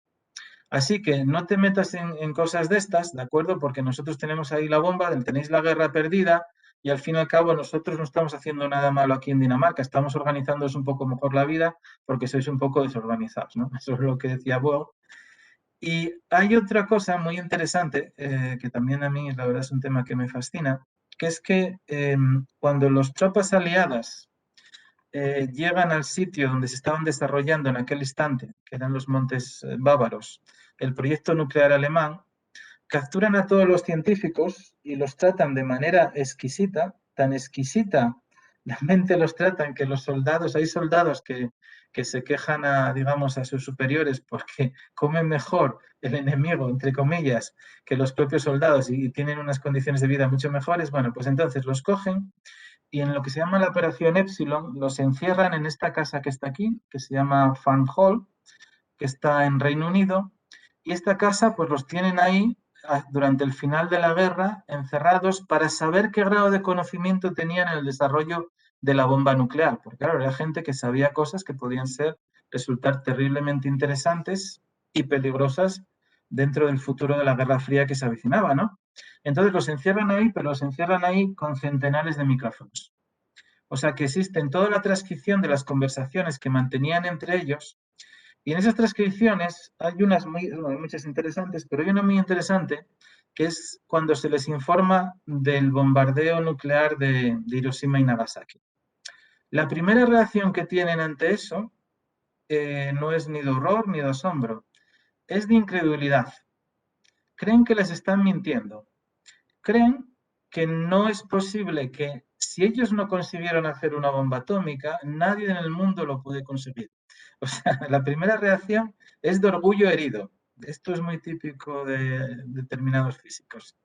Así que no te metas en cosas de estas, ¿de acuerdo? Porque nosotros tenemos ahí la bomba, tenéis la guerra perdida y al fin y al cabo nosotros no estamos haciendo nada malo aquí en Dinamarca, estamos organizándoos un poco mejor la vida porque sois un poco desorganizados, ¿no? Eso es lo que decía Bohr. Y hay otra cosa muy interesante, que también a mí la verdad es un tema que me fascina, que es que cuando las tropas aliadas llegan al sitio donde se estaban desarrollando en aquel instante, que eran los montes bávaros, el proyecto nuclear alemán, capturan a todos los científicos y los tratan de manera exquisita, tan exquisita la mente los tratan que los soldados, hay soldados que se quejan digamos, a sus superiores porque comen mejor el enemigo, entre comillas, que los propios soldados y tienen unas condiciones de vida mucho mejores. Bueno, pues entonces los cogen y en lo que se llama la operación Epsilon, los encierran en esta casa que está aquí, que se llama Farm Hall, que está en Reino Unido, y esta casa pues los tienen ahí durante el final de la guerra, encerrados, para saber qué grado de conocimiento tenían en el desarrollo de la bomba nuclear, porque claro, era gente que sabía cosas que podían resultar terriblemente interesantes y peligrosas dentro del futuro de la Guerra Fría que se avecinaba, ¿no? Entonces los encierran ahí, pero los encierran ahí con centenares de micrófonos. O sea que existen toda la transcripción de las conversaciones que mantenían entre ellos, y en esas transcripciones hay muchas interesantes, pero hay una muy interesante que es cuando se les informa del bombardeo nuclear de Hiroshima y Nagasaki. La primera reacción que tienen ante eso no es ni de horror ni de asombro, es de incredulidad. Creen que les están mintiendo. Creen que no es posible que si ellos no consiguieron hacer una bomba atómica, nadie en el mundo lo puede conseguir. O sea, la primera reacción es de orgullo herido, Esto es muy típico de determinados físicos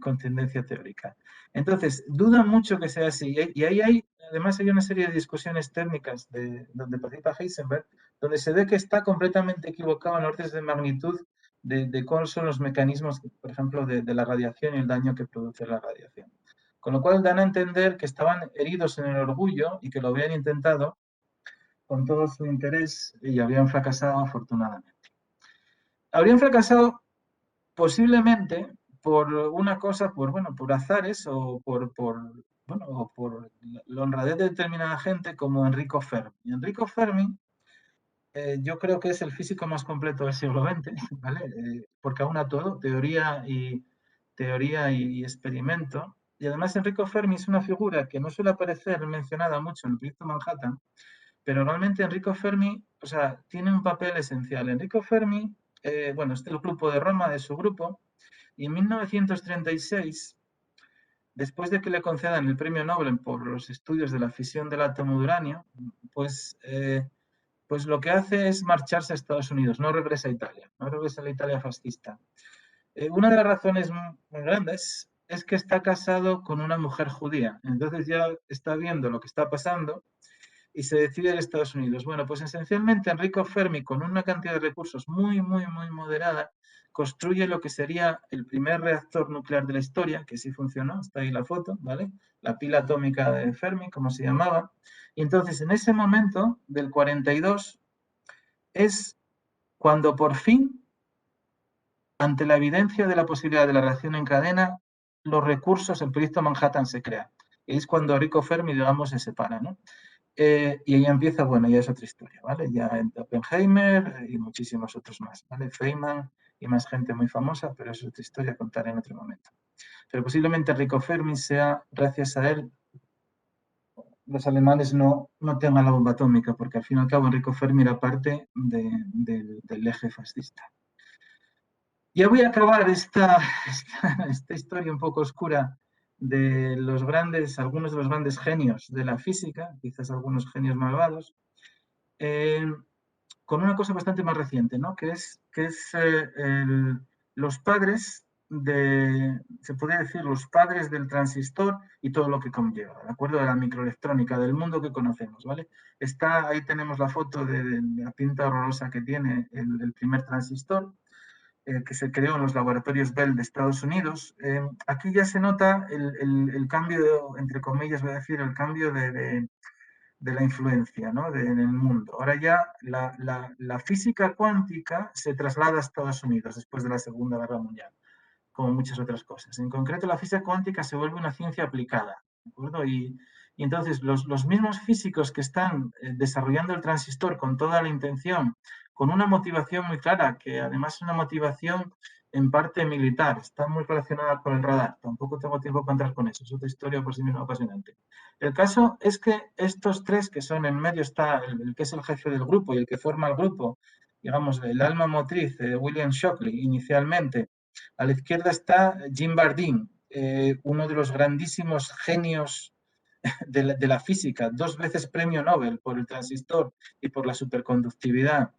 con tendencia teórica. Entonces, dudan mucho que sea así. Y ahí además hay una serie de discusiones técnicas donde participa Heisenberg, donde se ve que está completamente equivocado en órdenes de magnitud de cuáles son los mecanismos, por ejemplo, de la radiación y el daño que produce la radiación. Con lo cual dan a entender que estaban heridos en el orgullo y que lo habían intentado con todo su interés y habían fracasado afortunadamente. Habrían fracasado posiblemente por una cosa, por azares o por la honradez de determinada gente como Enrico Fermi. Enrico Fermi yo creo que es el físico más completo del siglo XX, ¿vale? Porque aúna todo, teoría y experimento. Y además Enrico Fermi es una figura que no suele aparecer mencionada mucho en el proyecto Manhattan, pero realmente Enrico Fermi, o sea, tiene un papel esencial. Enrico Fermi, es del grupo de Roma, de su grupo, y en 1936, después de que le concedan el premio Nobel por los estudios de la fisión del átomo de uranio, pues lo que hace es marcharse a Estados Unidos, no regresa a Italia, no regresa a la Italia fascista. Una de las razones muy grandes es que está casado con una mujer judía, entonces ya está viendo lo que está pasando y se decide ir a Estados Unidos. Bueno, pues esencialmente Enrico Fermi, con una cantidad de recursos muy moderada, construye lo que sería el primer reactor nuclear de la historia, que sí funcionó, está ahí la foto, ¿vale? La pila atómica de Fermi, como se llamaba. Y entonces, en ese momento, del 42, es cuando por fin, ante la evidencia de la posibilidad de la reacción en cadena, los recursos, el proyecto Manhattan se crea. Y es cuando Enrico Fermi, digamos, se separa, ¿no? Y ahí empieza, ya es otra historia, ¿vale? Ya entra Oppenheimer y muchísimos otros más, ¿vale? Feynman y más gente muy famosa, pero es otra historia a contar en otro momento. Pero posiblemente Enrico Fermi sea, gracias a él, los alemanes no tengan la bomba atómica, porque al fin y al cabo Enrico Fermi era parte del eje fascista. Ya voy a acabar esta historia un poco oscura de algunos de los grandes genios de la física, quizás algunos genios malvados, con una cosa bastante más reciente, ¿no? que es los padres se podría decir, los padres del transistor y todo lo que conlleva, ¿de acuerdo? De la microelectrónica, del mundo que conocemos, ¿vale? Ahí tenemos la foto de la pinta horrorosa que tiene el primer transistor, que se creó en los laboratorios Bell de Estados Unidos. Aquí ya se nota el cambio, entre comillas, voy a decir, el cambio de la influencia, ¿no? En el mundo. Ahora ya la física cuántica se traslada a Estados Unidos después de la Segunda Guerra Mundial, como muchas otras cosas. En concreto, la física cuántica se vuelve una ciencia aplicada, ¿de acuerdo? Y entonces los mismos físicos que están desarrollando el transistor con toda la intención, con una motivación muy clara, que además es una motivación en parte militar, está muy relacionada con el radar. Tampoco tengo tiempo para entrar con eso, es otra historia por sí misma apasionante. El caso es que estos tres que son en medio, está el que es el jefe del grupo y el que forma el grupo, digamos, el alma motriz de William Shockley inicialmente. A la izquierda está Jim Bardeen, uno de los grandísimos genios de la física, 2 veces premio Nobel por el transistor y por la superconductividad.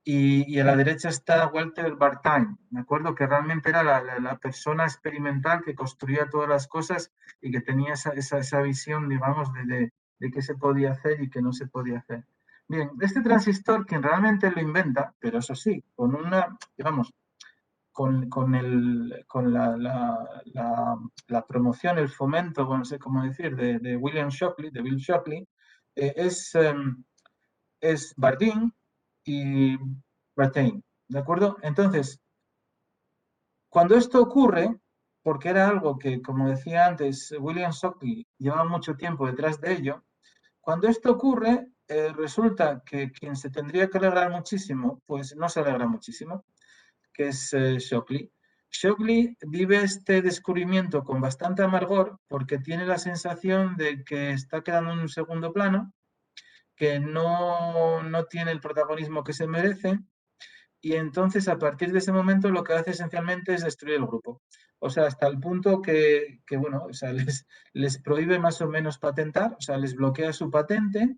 Y a la derecha está Walter Bardeen, ¿de acuerdo? Que realmente era la persona experimental que construía todas las cosas y que tenía esa visión, digamos, de qué se podía hacer y qué no se podía hacer. Bien, este transistor, quien realmente lo inventa, pero eso sí, con una, digamos, con la promoción, el fomento, no sé cómo decir, de William Shockley, de Bill Shockley, es Bardeen y Brattain, ¿de acuerdo? Entonces, cuando esto ocurre, porque era algo que, como decía antes, William Shockley llevaba mucho tiempo detrás de ello, cuando esto ocurre, resulta que quien se tendría que alegrar muchísimo, pues no se alegra muchísimo, que es Shockley. Shockley vive este descubrimiento con bastante amargor porque tiene la sensación de que está quedando en un segundo plano, que no tiene el protagonismo que se merece, y entonces a partir de ese momento lo que hace esencialmente es destruir el grupo. O sea, hasta el punto que o sea, les prohíbe más o menos patentar, o sea, les bloquea su patente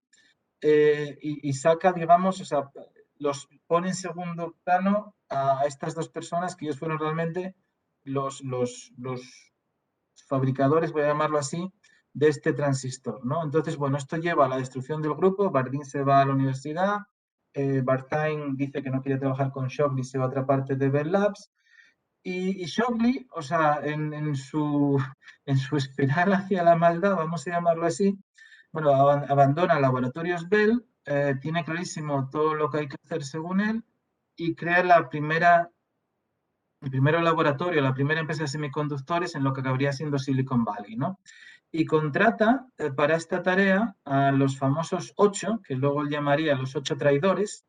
y saca, digamos, o sea, los pone en segundo plano a estas dos personas que ellos fueron realmente los fabricadores, voy a llamarlo así, de este transistor, ¿no? Entonces, bueno, esto lleva a la destrucción del grupo. Bardeen se va a la universidad, Bartine dice que no quiere trabajar con Shockley, se va a otra parte de Bell Labs, y Shockley, o sea, en su espiral hacia la maldad, vamos a llamarlo así, bueno, abandona Laboratorios Bell, tiene clarísimo todo lo que hay que hacer según él, y crea el primer laboratorio, la primera empresa de semiconductores en lo que acabaría siendo Silicon Valley, ¿no? Y contrata para esta tarea a los famosos 8, que luego él llamaría los 8 traidores,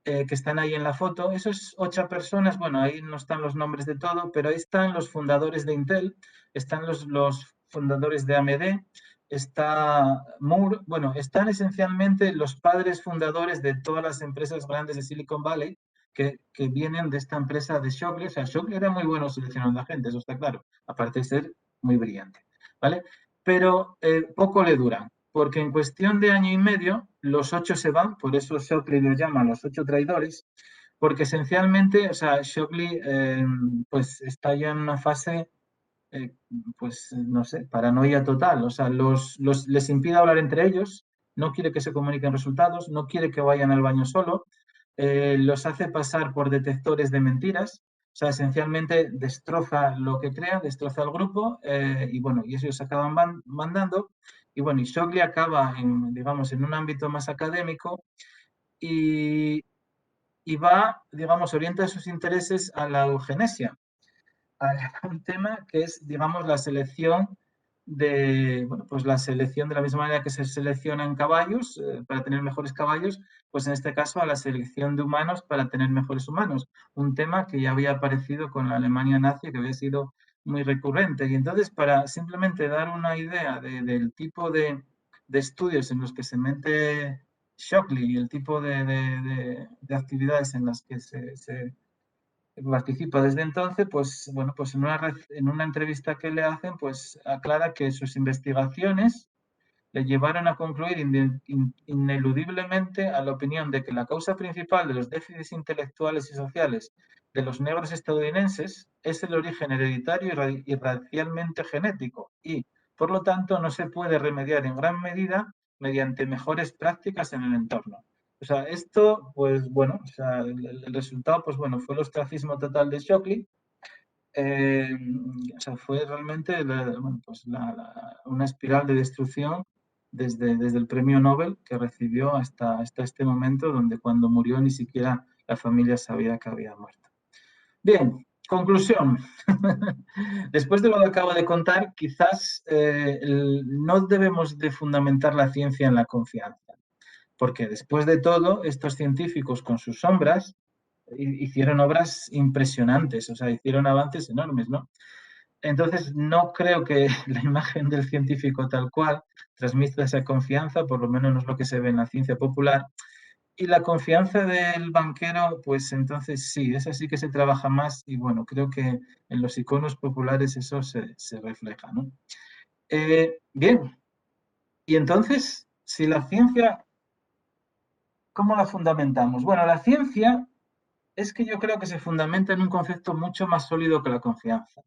que están ahí en la foto. Esas 8 personas, bueno, ahí no están los nombres de todo, pero ahí están los fundadores de Intel, están los fundadores de AMD, está Moore, bueno, están esencialmente los padres fundadores de todas las empresas grandes de Silicon Valley, que vienen de esta empresa de Shockley. O sea, Shockley era muy bueno seleccionando a gente, eso está claro, aparte de ser muy brillante, ¿vale? Pero poco le duran, porque en cuestión de año y medio los 8 se van, por eso Shockley los llama los 8 traidores, porque esencialmente, o sea, Shockley pues está ya en una fase, pues no sé, paranoia total, o sea, les impide hablar entre ellos, no quiere que se comuniquen resultados, no quiere que vayan al baño solo, los hace pasar por detectores de mentiras, o sea, esencialmente destroza lo que crea, destroza el grupo, y bueno, y ellos acaban mandando, y bueno, y Shockley acaba en, digamos, en un ámbito más académico y va, digamos, orienta sus intereses a la eugenesia, a un tema que es, digamos, la selección de, bueno, pues la selección de la misma manera que se seleccionan caballos para tener mejores caballos, pues en este caso a la selección de humanos para tener mejores humanos. Un tema que ya había aparecido con la Alemania nazi, que había sido muy recurrente. Y entonces, para simplemente dar una idea del tipo de estudios en los que se mete Shockley y el tipo de actividades en las que se participa desde entonces, pues bueno, pues en una entrevista que le hacen, pues aclara que sus investigaciones le llevaron a concluir ineludiblemente a la opinión de que la causa principal de los déficits intelectuales y sociales de los negros estadounidenses es el origen hereditario y racialmente genético y, por lo tanto, no se puede remediar en gran medida mediante mejores prácticas en el entorno. O sea, esto, pues bueno, o sea, el resultado, pues bueno, fue el ostracismo total de Shockley. O sea, fue realmente bueno, pues una espiral de destrucción desde el premio Nobel que recibió hasta este momento, donde cuando murió ni siquiera la familia sabía que había muerto. Bien, conclusión. Después de lo que acabo de contar, quizás no debemos de fundamentar la ciencia en la confianza, porque después de todo, estos científicos con sus sombras hicieron obras impresionantes, o sea, hicieron avances enormes, ¿no? Entonces, no creo que la imagen del científico tal cual transmita esa confianza, por lo menos no es lo que se ve en la ciencia popular. Y la confianza del banquero, pues entonces sí, esa sí que se trabaja más y bueno, creo que en los iconos populares eso se refleja, ¿no? Bien, y entonces, si la ciencia, ¿cómo la fundamentamos? Bueno, la ciencia es que yo creo que se fundamenta en un concepto mucho más sólido que la confianza.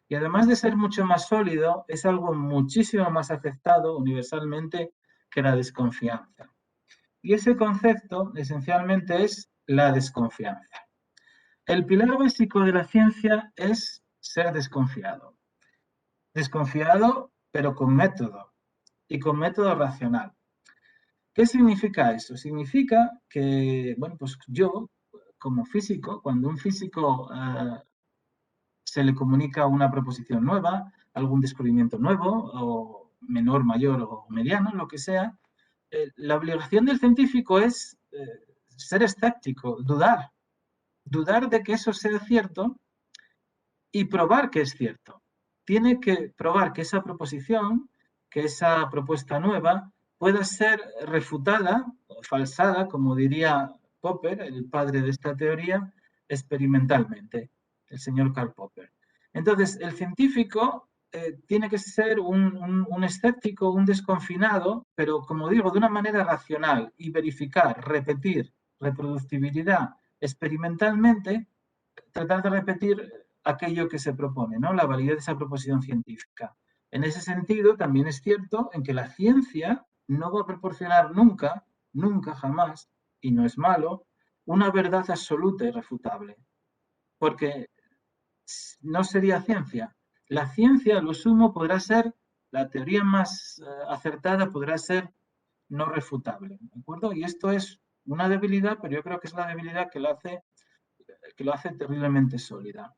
Y además de ser mucho más sólido, es algo muchísimo más aceptado universalmente que la desconfianza. Y ese concepto esencialmente es la desconfianza. El pilar básico de la ciencia es ser desconfiado. Desconfiado, pero con método y con método racional. ¿Qué significa eso? Significa que, bueno, pues yo, como físico, cuando un físico se le comunica una proposición nueva, algún descubrimiento nuevo, o menor, mayor o mediano, lo que sea, la obligación del científico es ser escéptico, dudar de que eso sea cierto y probar que es cierto. Tiene que probar que esa proposición, que esa propuesta nueva, pueda ser refutada o falsada, como diría Popper, el padre de esta teoría, experimentalmente, el señor Karl Popper. Entonces, el científico tiene que ser un escéptico, un desconfinado, pero como digo, de una manera racional y verificar, repetir, reproducibilidad experimentalmente, tratar de repetir aquello que se propone, ¿no? La validez de esa proposición científica. En ese sentido, también es cierto en que la ciencia no va a proporcionar nunca, nunca jamás, y no es malo, una verdad absoluta y irrefutable, porque no sería ciencia. La ciencia, a lo sumo, podrá ser, la teoría más acertada podrá ser no refutable, ¿de acuerdo? Y esto es una debilidad, pero yo creo que es la debilidad que lo hace terriblemente sólida.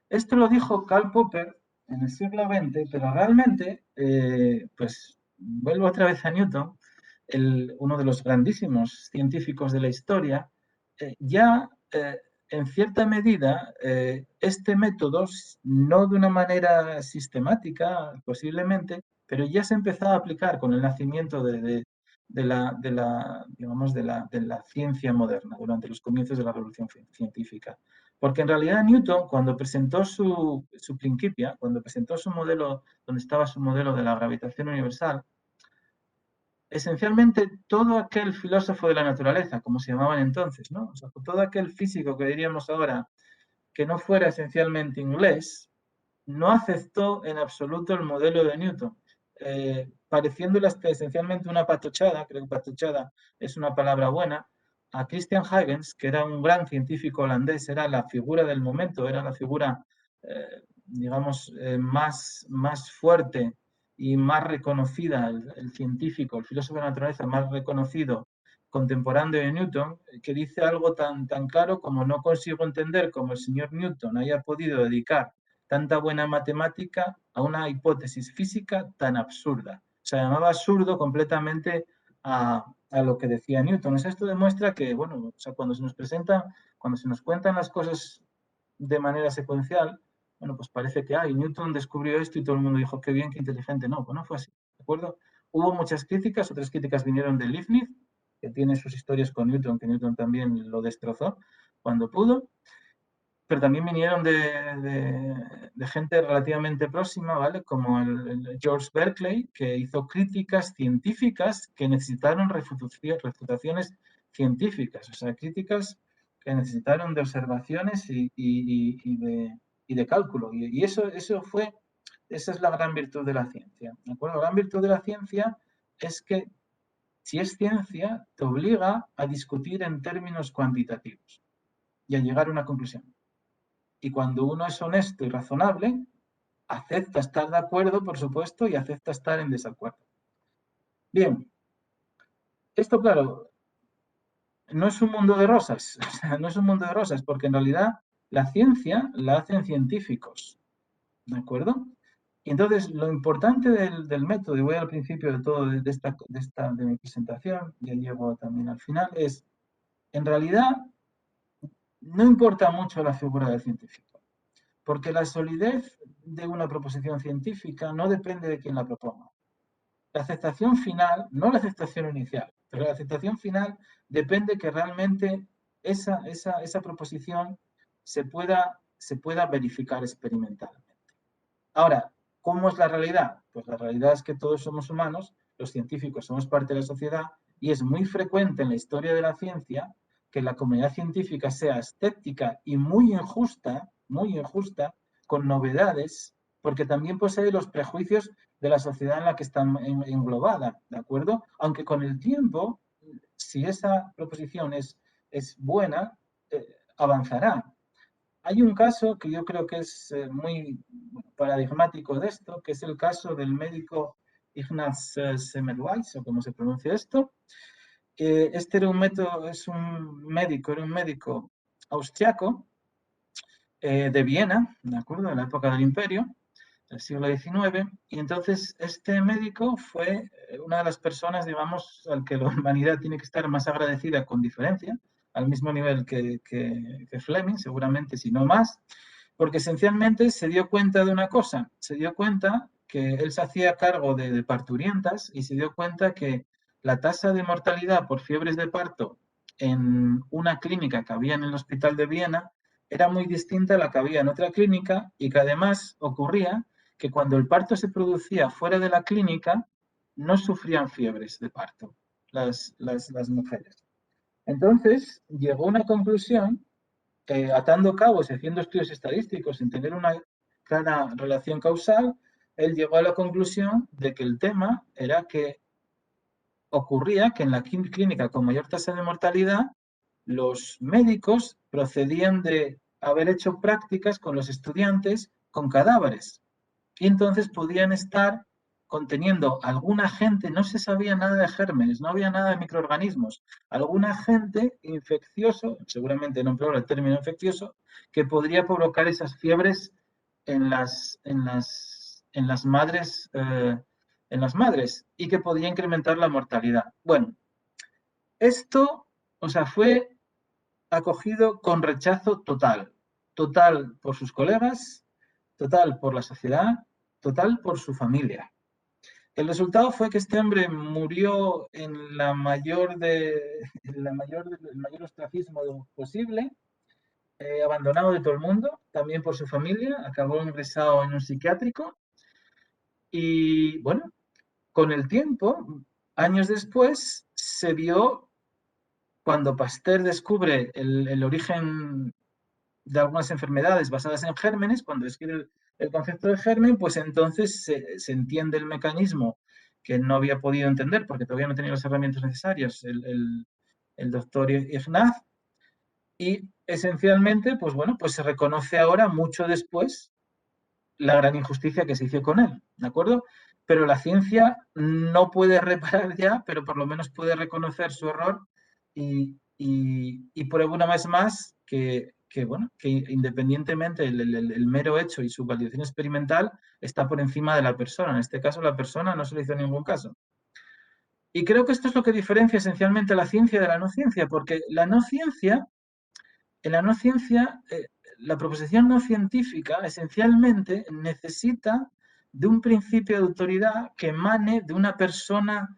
Esto lo dijo Karl Popper en el siglo XX, pero realmente, pues vuelvo otra vez a Newton, uno de los grandísimos científicos de la historia, en cierta medida, este método, no de una manera sistemática posiblemente, pero ya se empezaba a aplicar con el nacimiento de la ciencia moderna, durante los comienzos de la revolución científica. Porque en realidad Newton, cuando presentó su Principia, cuando presentó su modelo, donde estaba su modelo de la gravitación universal, esencialmente todo aquel filósofo de la naturaleza, como se llamaban entonces, ¿no? O sea, todo aquel físico que diríamos ahora que no fuera esencialmente inglés, no aceptó en absoluto el modelo de Newton, pareciéndole esencialmente una patochada, creo que patochada es una palabra buena, a Christian Huygens, que era un gran científico holandés, era la figura del momento, era la figura, digamos, más fuerte y más reconocida, el científico, el filósofo de la naturaleza más reconocido contemporáneo de Newton, que dice algo tan claro como: no consigo entender cómo el señor Newton haya podido dedicar tanta buena matemática a una hipótesis física tan absurda. O sea, llamaba absurdo completamente a lo que decía Newton. Esto demuestra que, bueno, o sea, cuando se nos cuentan las cosas de manera secuencial, bueno, pues parece que Newton descubrió esto y todo el mundo dijo qué bien, qué inteligente. No, pues no fue así, ¿de acuerdo? Hubo muchas críticas, otras críticas vinieron de Leibniz, que tiene sus historias con Newton, que Newton también lo destrozó cuando pudo, pero también vinieron de gente relativamente próxima, ¿vale? Como el George Berkeley, que hizo críticas científicas que necesitaron refutaciones científicas, o sea, críticas que necesitaron de observaciones y de cálculo. Y esa es la gran virtud de la ciencia, ¿de acuerdo? La gran virtud de la ciencia es que, si es ciencia, te obliga a discutir en términos cuantitativos y a llegar a una conclusión. Y cuando uno es honesto y razonable, acepta estar de acuerdo, por supuesto, y acepta estar en desacuerdo. Bien, esto, claro, no es un mundo de rosas, o sea, no es un mundo de rosas, porque en realidad la ciencia la hacen científicos, ¿de acuerdo? Y entonces, lo importante del método, y voy al principio de todo de mi presentación, ya llego también al final, es, en realidad, no importa mucho la figura del científico, porque la solidez de una proposición científica no depende de quién la proponga. La aceptación final, no la aceptación inicial, pero la aceptación final depende que realmente esa proposición se pueda verificar experimentalmente. Ahora, ¿cómo es la realidad? Pues la realidad es que todos somos humanos, los científicos somos parte de la sociedad, y es muy frecuente en la historia de la ciencia que la comunidad científica sea escéptica y muy injusta, con novedades, porque también posee los prejuicios de la sociedad en la que está englobada, ¿de acuerdo? Aunque con el tiempo, si esa proposición es buena, avanzará. Hay un caso que yo creo que es muy paradigmático de esto, que es el caso del médico Ignaz Semmelweis, o como se pronuncia esto. Este era un médico austriaco de Viena, ¿de acuerdo? De la época del Imperio, del siglo XIX, y entonces este médico fue una de las personas, digamos, al que la humanidad tiene que estar más agradecida, con diferencia, al mismo nivel que Fleming, seguramente, si no más, porque esencialmente se dio cuenta de una cosa, se dio cuenta que él se hacía cargo de parturientas y se dio cuenta que la tasa de mortalidad por fiebres de parto en una clínica que había en el Hospital de Viena era muy distinta a la que había en otra clínica, y que además ocurría que cuando el parto se producía fuera de la clínica no sufrían fiebres de parto las mujeres. Entonces, llegó a una conclusión, atando cabos y haciendo estudios estadísticos sin tener una clara relación causal, él llegó a la conclusión de que el tema era que ocurría que en la clínica con mayor tasa de mortalidad, los médicos procedían de haber hecho prácticas con los estudiantes con cadáveres. Y entonces podían estar conteniendo algún agente, no se sabía nada de gérmenes, no había nada de microorganismos, algún agente infeccioso, seguramente no empleo el término infeccioso, que podría provocar esas fiebres en las madres y que podía incrementar la mortalidad. Bueno, esto, o sea, fue acogido con rechazo total. Total por sus colegas, total por la sociedad, total por su familia. El resultado fue que este hombre murió en el mayor ostracismo posible, abandonado de todo el mundo, también por su familia, acabó ingresado en un psiquiátrico y, bueno, con el tiempo, años después, se vio cuando Pasteur descubre el origen de algunas enfermedades basadas en gérmenes, cuando describe el concepto de germen, pues entonces se entiende el mecanismo que no había podido entender porque todavía no tenía las herramientas necesarias el doctor Ignaz, y esencialmente, pues bueno, pues se reconoce ahora, mucho después, la gran injusticia que se hizo con él, ¿de acuerdo? Pero la ciencia no puede reparar ya, pero por lo menos puede reconocer su error y prueba una vez más que independientemente el mero hecho y su validación experimental está por encima de la persona. En este caso, la persona no se le hizo ningún caso. Y creo que esto es lo que diferencia esencialmente a la ciencia de la no ciencia, porque en la no ciencia, la proposición no científica esencialmente necesita de un principio de autoridad que emane de una persona,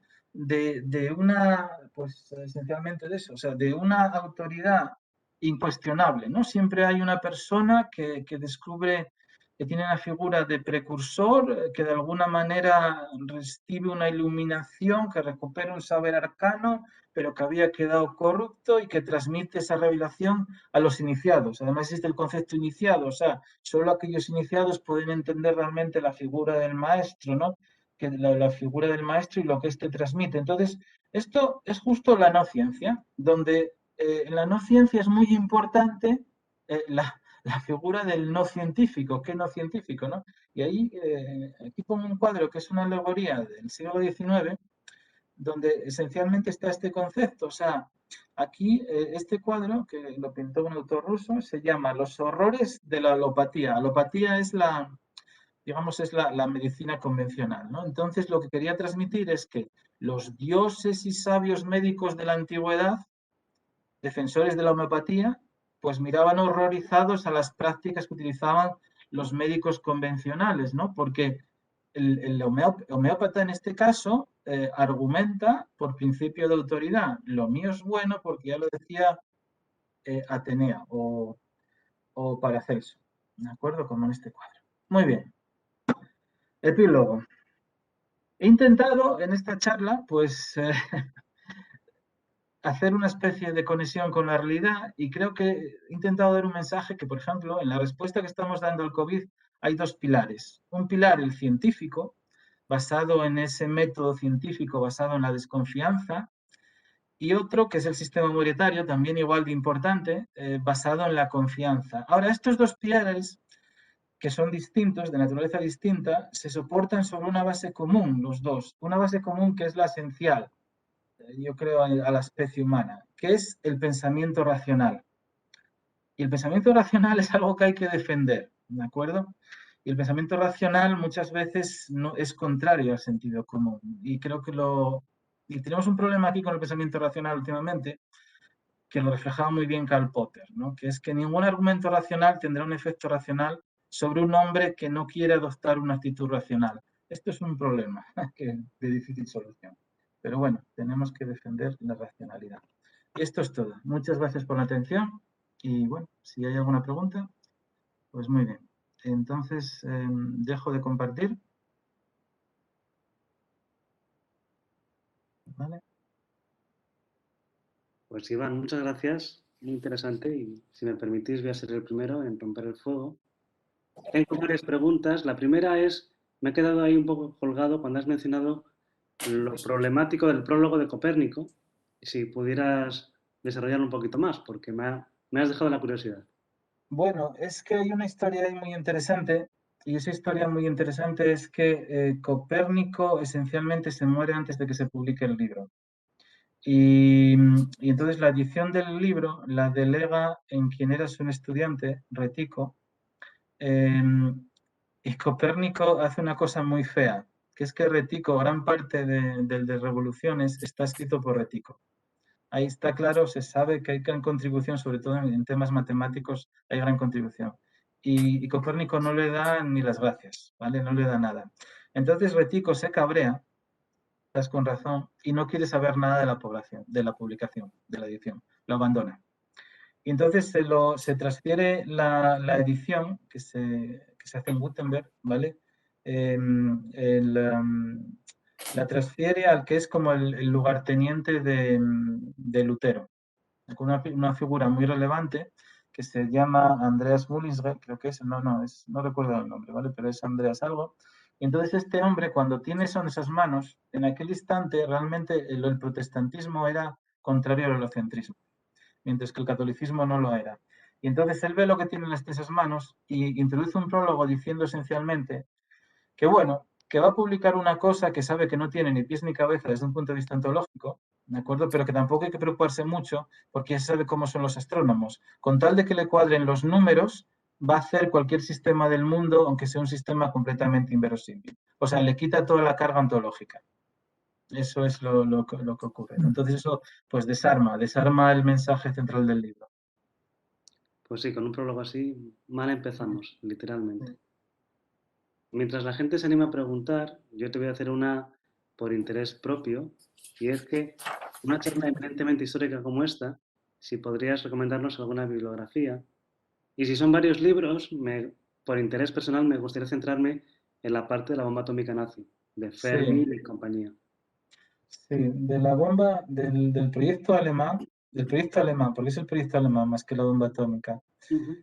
pues esencialmente de eso, o sea, de una autoridad incuestionable, ¿no? Siempre hay una persona que descubre, que tiene una figura de precursor, que de alguna manera recibe una iluminación, que recupera un saber arcano, pero que había quedado corrupto y que transmite esa revelación a los iniciados. Además existe el concepto iniciado, o sea, solo aquellos iniciados pueden entender realmente la figura del maestro, ¿no? Que la figura del maestro y lo que éste transmite. Entonces, esto es justo la no ciencia, donde en la no ciencia es muy importante la figura del no científico. ¿Qué no científico, no? Y ahí, aquí pongo un cuadro que es una alegoría del siglo XIX, donde esencialmente está este concepto. O sea, aquí este cuadro, que lo pintó un autor ruso, se llama Los horrores de la alopatía. Alopatía es la medicina convencional, ¿no? Entonces, lo que quería transmitir es que los dioses y sabios médicos de la antigüedad, defensores de la homeopatía, pues miraban horrorizados a las prácticas que utilizaban los médicos convencionales, ¿no? Porque el homeópata en este caso argumenta por principio de autoridad. Lo mío es bueno porque ya lo decía Atenea o Paracelso, ¿de acuerdo? Como en este cuadro. Muy bien. Epílogo. He intentado en esta charla, pues, hacer una especie de conexión con la realidad y creo que he intentado dar un mensaje que, por ejemplo, en la respuesta que estamos dando al COVID hay dos pilares. Un pilar, el científico, basado en ese método científico, basado en la desconfianza, y otro, que es el sistema monetario, también igual de importante, basado en la confianza. Ahora, estos dos pilares, que son distintos, de naturaleza distinta, se soportan sobre una base común, los dos. Una base común que es la esencial, yo creo, a la especie humana, que es el pensamiento racional. Y el pensamiento racional es algo que hay que defender, ¿de acuerdo? Y el pensamiento racional muchas veces no, es contrario al sentido común. Y creo que y tenemos un problema aquí con el pensamiento racional últimamente, que lo reflejaba muy bien Karl Popper, ¿no? Que es que ningún argumento racional tendrá un efecto racional sobre un hombre que no quiere adoptar una actitud racional. Esto es un problema de difícil solución. Pero bueno, tenemos que defender la racionalidad. Y esto es todo. Muchas gracias por la atención. Y bueno, si hay alguna pregunta, pues muy bien. Entonces, dejo de compartir. ¿Vale? Pues Iván, muchas gracias, muy interesante y si me permitís voy a ser el primero en romper el fuego. Tengo varias preguntas. La primera es, me he quedado ahí un poco colgado cuando has mencionado lo problemático del prólogo de Copérnico. Si pudieras desarrollarlo un poquito más, porque me has dejado la curiosidad. Bueno, es que hay una historia ahí muy interesante, y esa historia muy interesante es que Copérnico esencialmente se muere antes de que se publique el libro. Y entonces la edición del libro la delega en quien era su estudiante, Retico, y Copérnico hace una cosa muy fea, que es que Retico, gran parte de Revoluciones está escrito por Retico. Ahí está claro, se sabe que hay gran contribución, sobre todo en temas matemáticos, hay gran contribución. Y Copérnico no le da ni las gracias, ¿vale? No le da nada. Entonces Retico se cabrea, estás con razón, y no quiere saber nada de la población, de la publicación, de la edición. Lo abandona. Y entonces se transfiere la edición que se hace en Gutenberg, ¿vale? La transfiere al que es como el lugarteniente de Lutero, una figura muy relevante que se llama Andreas Mullisger, creo que es, no recuerdo el nombre, ¿vale? Pero es Andreas algo. Y entonces este hombre, cuando tiene eso en esas manos, en aquel instante realmente el protestantismo era contrario al holocentrismo, mientras que el catolicismo no lo era. Y entonces él ve lo que tiene en esas manos y introduce un prólogo diciendo esencialmente que, bueno, que va a publicar una cosa que sabe que no tiene ni pies ni cabeza desde un punto de vista ontológico, ¿de acuerdo? Pero que tampoco hay que preocuparse mucho porque ya se sabe cómo son los astrónomos. Con tal de que le cuadren los números, va a hacer cualquier sistema del mundo, aunque sea un sistema completamente inverosímil. O sea, le quita toda la carga ontológica. Eso es lo que ocurre. Entonces eso pues desarma el mensaje central del libro. Pues sí, con un prólogo así, mal empezamos, literalmente. Mientras la gente se anima a preguntar, yo te voy a hacer una por interés propio, y es que una charla eminentemente histórica como esta, si podrías recomendarnos alguna bibliografía, y si son varios libros, por interés personal me gustaría centrarme en la parte de la bomba atómica nazi, de Fermi Sí, y compañía. sí, de la bomba, del proyecto alemán, porque es el proyecto alemán más que la bomba atómica. Ujú.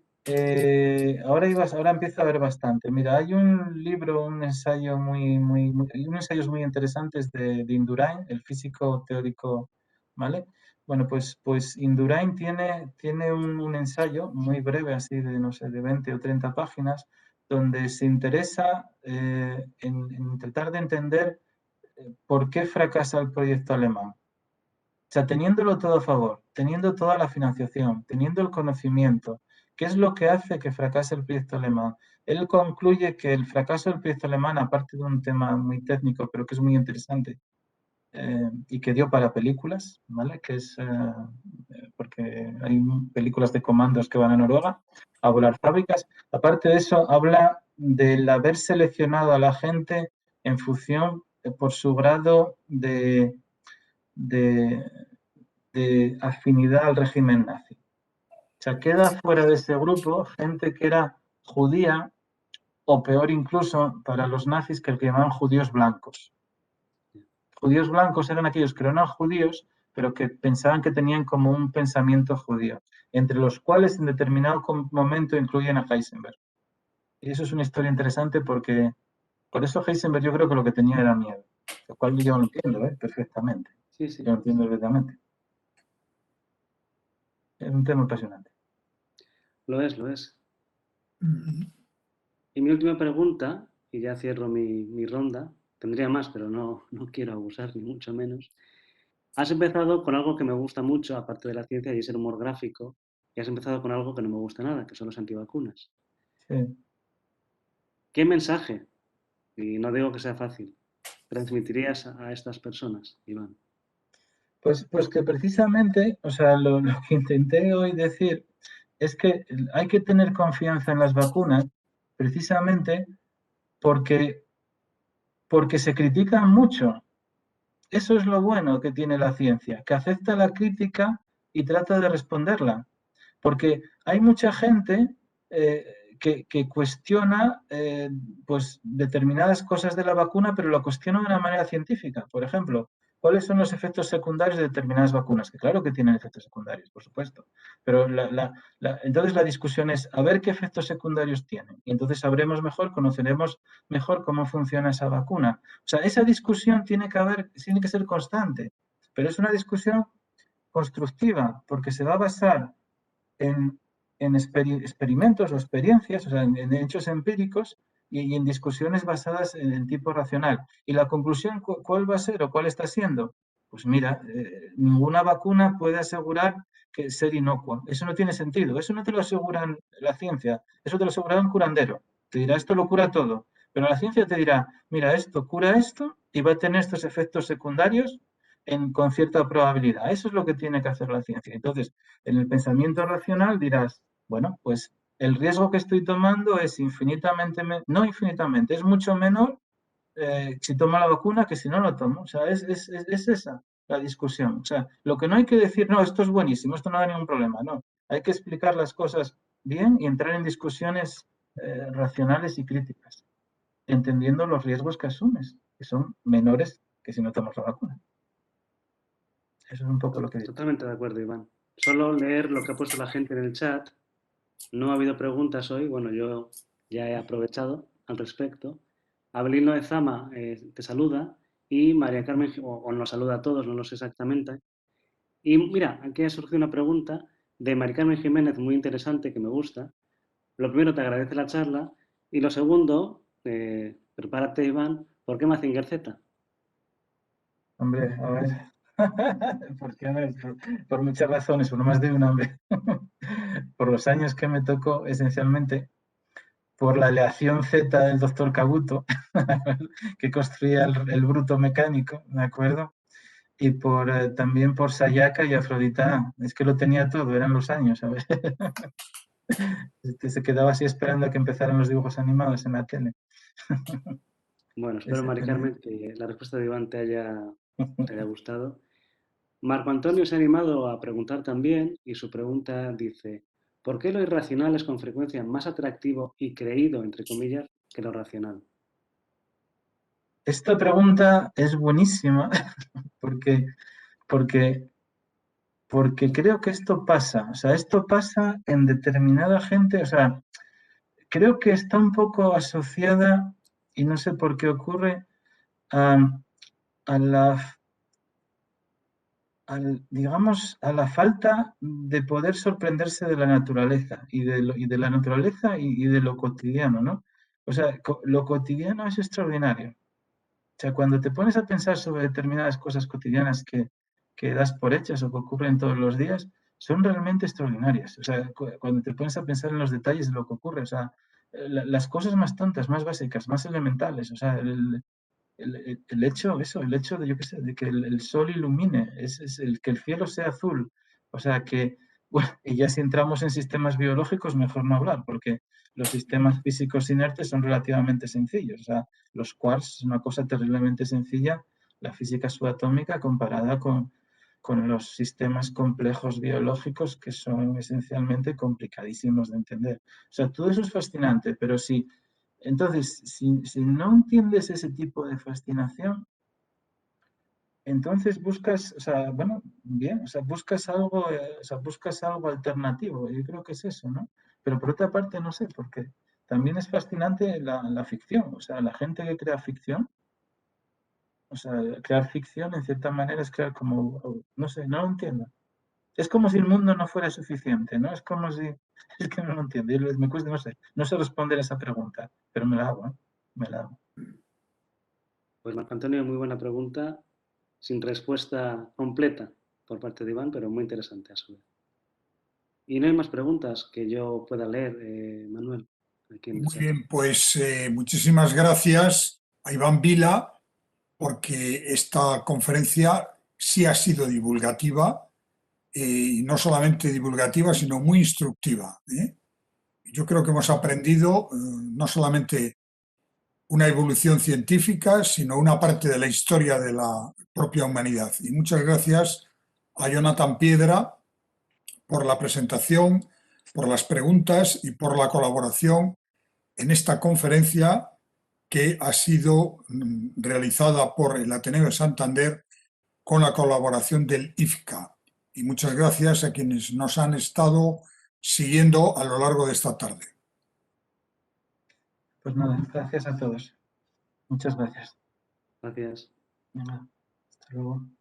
Ahora empieza a haber bastante. Mira, hay un libro, un ensayo hay unos ensayos muy interesantes de Indurain, el físico teórico, ¿vale? Bueno, pues Indurain tiene un ensayo muy breve, así de, no sé, de 20 o 30 páginas, donde se interesa en tratar de entender por qué fracasa el proyecto alemán. O sea, teniéndolo todo a favor, teniendo toda la financiación, teniendo el conocimiento, ¿qué es lo que hace que fracase el proyecto alemán? Él concluye que el fracaso del proyecto alemán, aparte de un tema muy técnico, pero que es muy interesante y que dio para películas, ¿vale? Que es porque hay películas de comandos que van a Noruega a volar fábricas. Aparte de eso, habla del haber seleccionado a la gente en función por su grado de, de afinidad al régimen nazi. O sea, queda fuera de ese grupo gente que era judía o peor incluso para los nazis que llamaban judíos blancos. Judíos blancos eran aquellos que no eran judíos, pero que pensaban que tenían como un pensamiento judío, entre los cuales en determinado momento incluyen a Heisenberg. Y eso es una historia interesante porque por eso Heisenberg yo creo que lo que tenía era miedo, lo cual yo lo entiendo perfectamente. Sí, sí. Yo lo entiendo perfectamente. Es un tema apasionante. Lo es, lo es. Y mi última pregunta, y ya cierro mi ronda, tendría más, pero no quiero abusar, ni mucho menos. Has empezado con algo que me gusta mucho, aparte de la ciencia y ser humor gráfico, y has empezado con algo que no me gusta nada, que son los antivacunas. Sí. ¿Qué mensaje, y no digo que sea fácil, transmitirías a estas personas, Iván? Pues que precisamente, o sea, lo que intenté hoy decir es que hay que tener confianza en las vacunas precisamente porque, porque se critican mucho. Eso es lo bueno que tiene la ciencia, que acepta la crítica y trata de responderla. Porque hay mucha gente que cuestiona pues determinadas cosas de la vacuna, pero lo cuestiona de una manera científica. Por ejemplo, ¿cuáles son los efectos secundarios de determinadas vacunas? Que claro que tienen efectos secundarios, por supuesto, pero entonces la discusión es a ver qué efectos secundarios tienen. Y entonces sabremos mejor, conoceremos mejor cómo funciona esa vacuna. O sea, esa discusión tiene que ser constante, pero es una discusión constructiva, porque se va a basar en experimentos o experiencias, o sea, en hechos empíricos y en discusiones basadas en tipo racional. ¿Y la conclusión cuál va a ser o cuál está siendo? Pues mira, ninguna vacuna puede asegurar que ser inocua. Eso no tiene sentido. Eso no te lo aseguran la ciencia. Eso te lo asegura un curandero. Te dirá, esto lo cura todo. Pero la ciencia te dirá, mira, esto cura esto y va a tener estos efectos secundarios con cierta probabilidad. Eso es lo que tiene que hacer la ciencia. Entonces, en el pensamiento racional dirás, bueno, pues el riesgo que estoy tomando es no infinitamente, es mucho menor si tomo la vacuna que si no lo tomo. O sea, es esa la discusión. O sea, lo que no hay que decir, no, esto es buenísimo, esto no da ningún problema, no. Hay que explicar las cosas bien y entrar en discusiones racionales y críticas, entendiendo los riesgos que asumes, que son menores que si no tomas la vacuna. Eso es un poco lo que digo. Totalmente de acuerdo, Iván. Solo leer lo que ha puesto la gente en el chat. No ha habido preguntas hoy. Bueno, yo ya he aprovechado al respecto. Abelino de Zama te saluda y María Carmen, o nos saluda a todos, no lo sé exactamente. Y mira, aquí ha surgido una pregunta de María Carmen Jiménez muy interesante que me gusta. Lo primero, te agradece la charla. Y lo segundo, prepárate, Iván, ¿por qué Mazinger Z? Hombre, a ver. Por muchas razones, por más de una, hombre. Por los años que me tocó, esencialmente, por la aleación Z del doctor Cabuto, que construía el bruto mecánico, ¿de acuerdo? Y también por Sayaka y Afrodita. Es que lo tenía todo, eran los años, ¿sabes? Se quedaba así esperando a que empezaran los dibujos animados en la tele. Bueno, espero, Mari Carmen, que la respuesta de Iván te haya gustado. Marco Antonio se ha animado a preguntar también y su pregunta dice, ¿por qué lo irracional es con frecuencia más atractivo y creído, entre comillas, que lo racional? Esta pregunta es buenísima porque creo que esto pasa, o sea, esto pasa en determinada gente, o sea, creo que está un poco asociada, y no sé por qué ocurre, digamos, a la falta de poder sorprenderse de la naturaleza y de la naturaleza y de lo cotidiano, ¿no? O sea, lo cotidiano es extraordinario. O sea, cuando te pones a pensar sobre determinadas cosas cotidianas que das por hechas o que ocurren todos los días, son realmente extraordinarias. O sea, cuando te pones a pensar en los detalles de lo que ocurre, o sea, las cosas más tontas, más básicas, más elementales, o sea, el hecho, el hecho de, yo qué sé, de que el sol ilumine, que el cielo sea azul, o sea, que, bueno, y ya si entramos en sistemas biológicos, mejor no hablar, porque los sistemas físicos inertes son relativamente sencillos, o sea, los quarks es una cosa terriblemente sencilla, la física subatómica comparada con los sistemas complejos biológicos que son esencialmente complicadísimos de entender. O sea, todo eso es fascinante, pero entonces, si no entiendes ese tipo de fascinación, entonces buscas, o sea, bueno, bien, o sea, buscas algo alternativo. Yo creo que es eso, ¿no? Pero por otra parte, no sé, porque también es fascinante la ficción. O sea, la gente que crea ficción, o sea, crear ficción en cierta manera es crear como, no sé, no lo entiendo. Es como si el mundo no fuera suficiente, ¿no? Es como si, es que no lo entiendo. Me cuesta, no sé responder a esa pregunta, pero me la hago, ¿eh? Me la hago. Pues Marco Antonio, muy buena pregunta, sin respuesta completa por parte de Iván, pero muy interesante a su vez. Y no hay más preguntas que yo pueda leer, Manuel. Aquí en el Muy chat. bien, pues muchísimas gracias a Iván Vila, porque esta conferencia sí ha sido divulgativa, y no solamente divulgativa, sino muy instructiva. Yo creo que hemos aprendido no solamente una evolución científica, sino una parte de la historia de la propia humanidad. Y muchas gracias a Jonathan Piedra por la presentación, por las preguntas y por la colaboración en esta conferencia que ha sido realizada por el Ateneo de Santander con la colaboración del IFCA. Y muchas gracias a quienes nos han estado siguiendo a lo largo de esta tarde. Pues nada, gracias a todos. Muchas gracias. Gracias. Venga, hasta luego.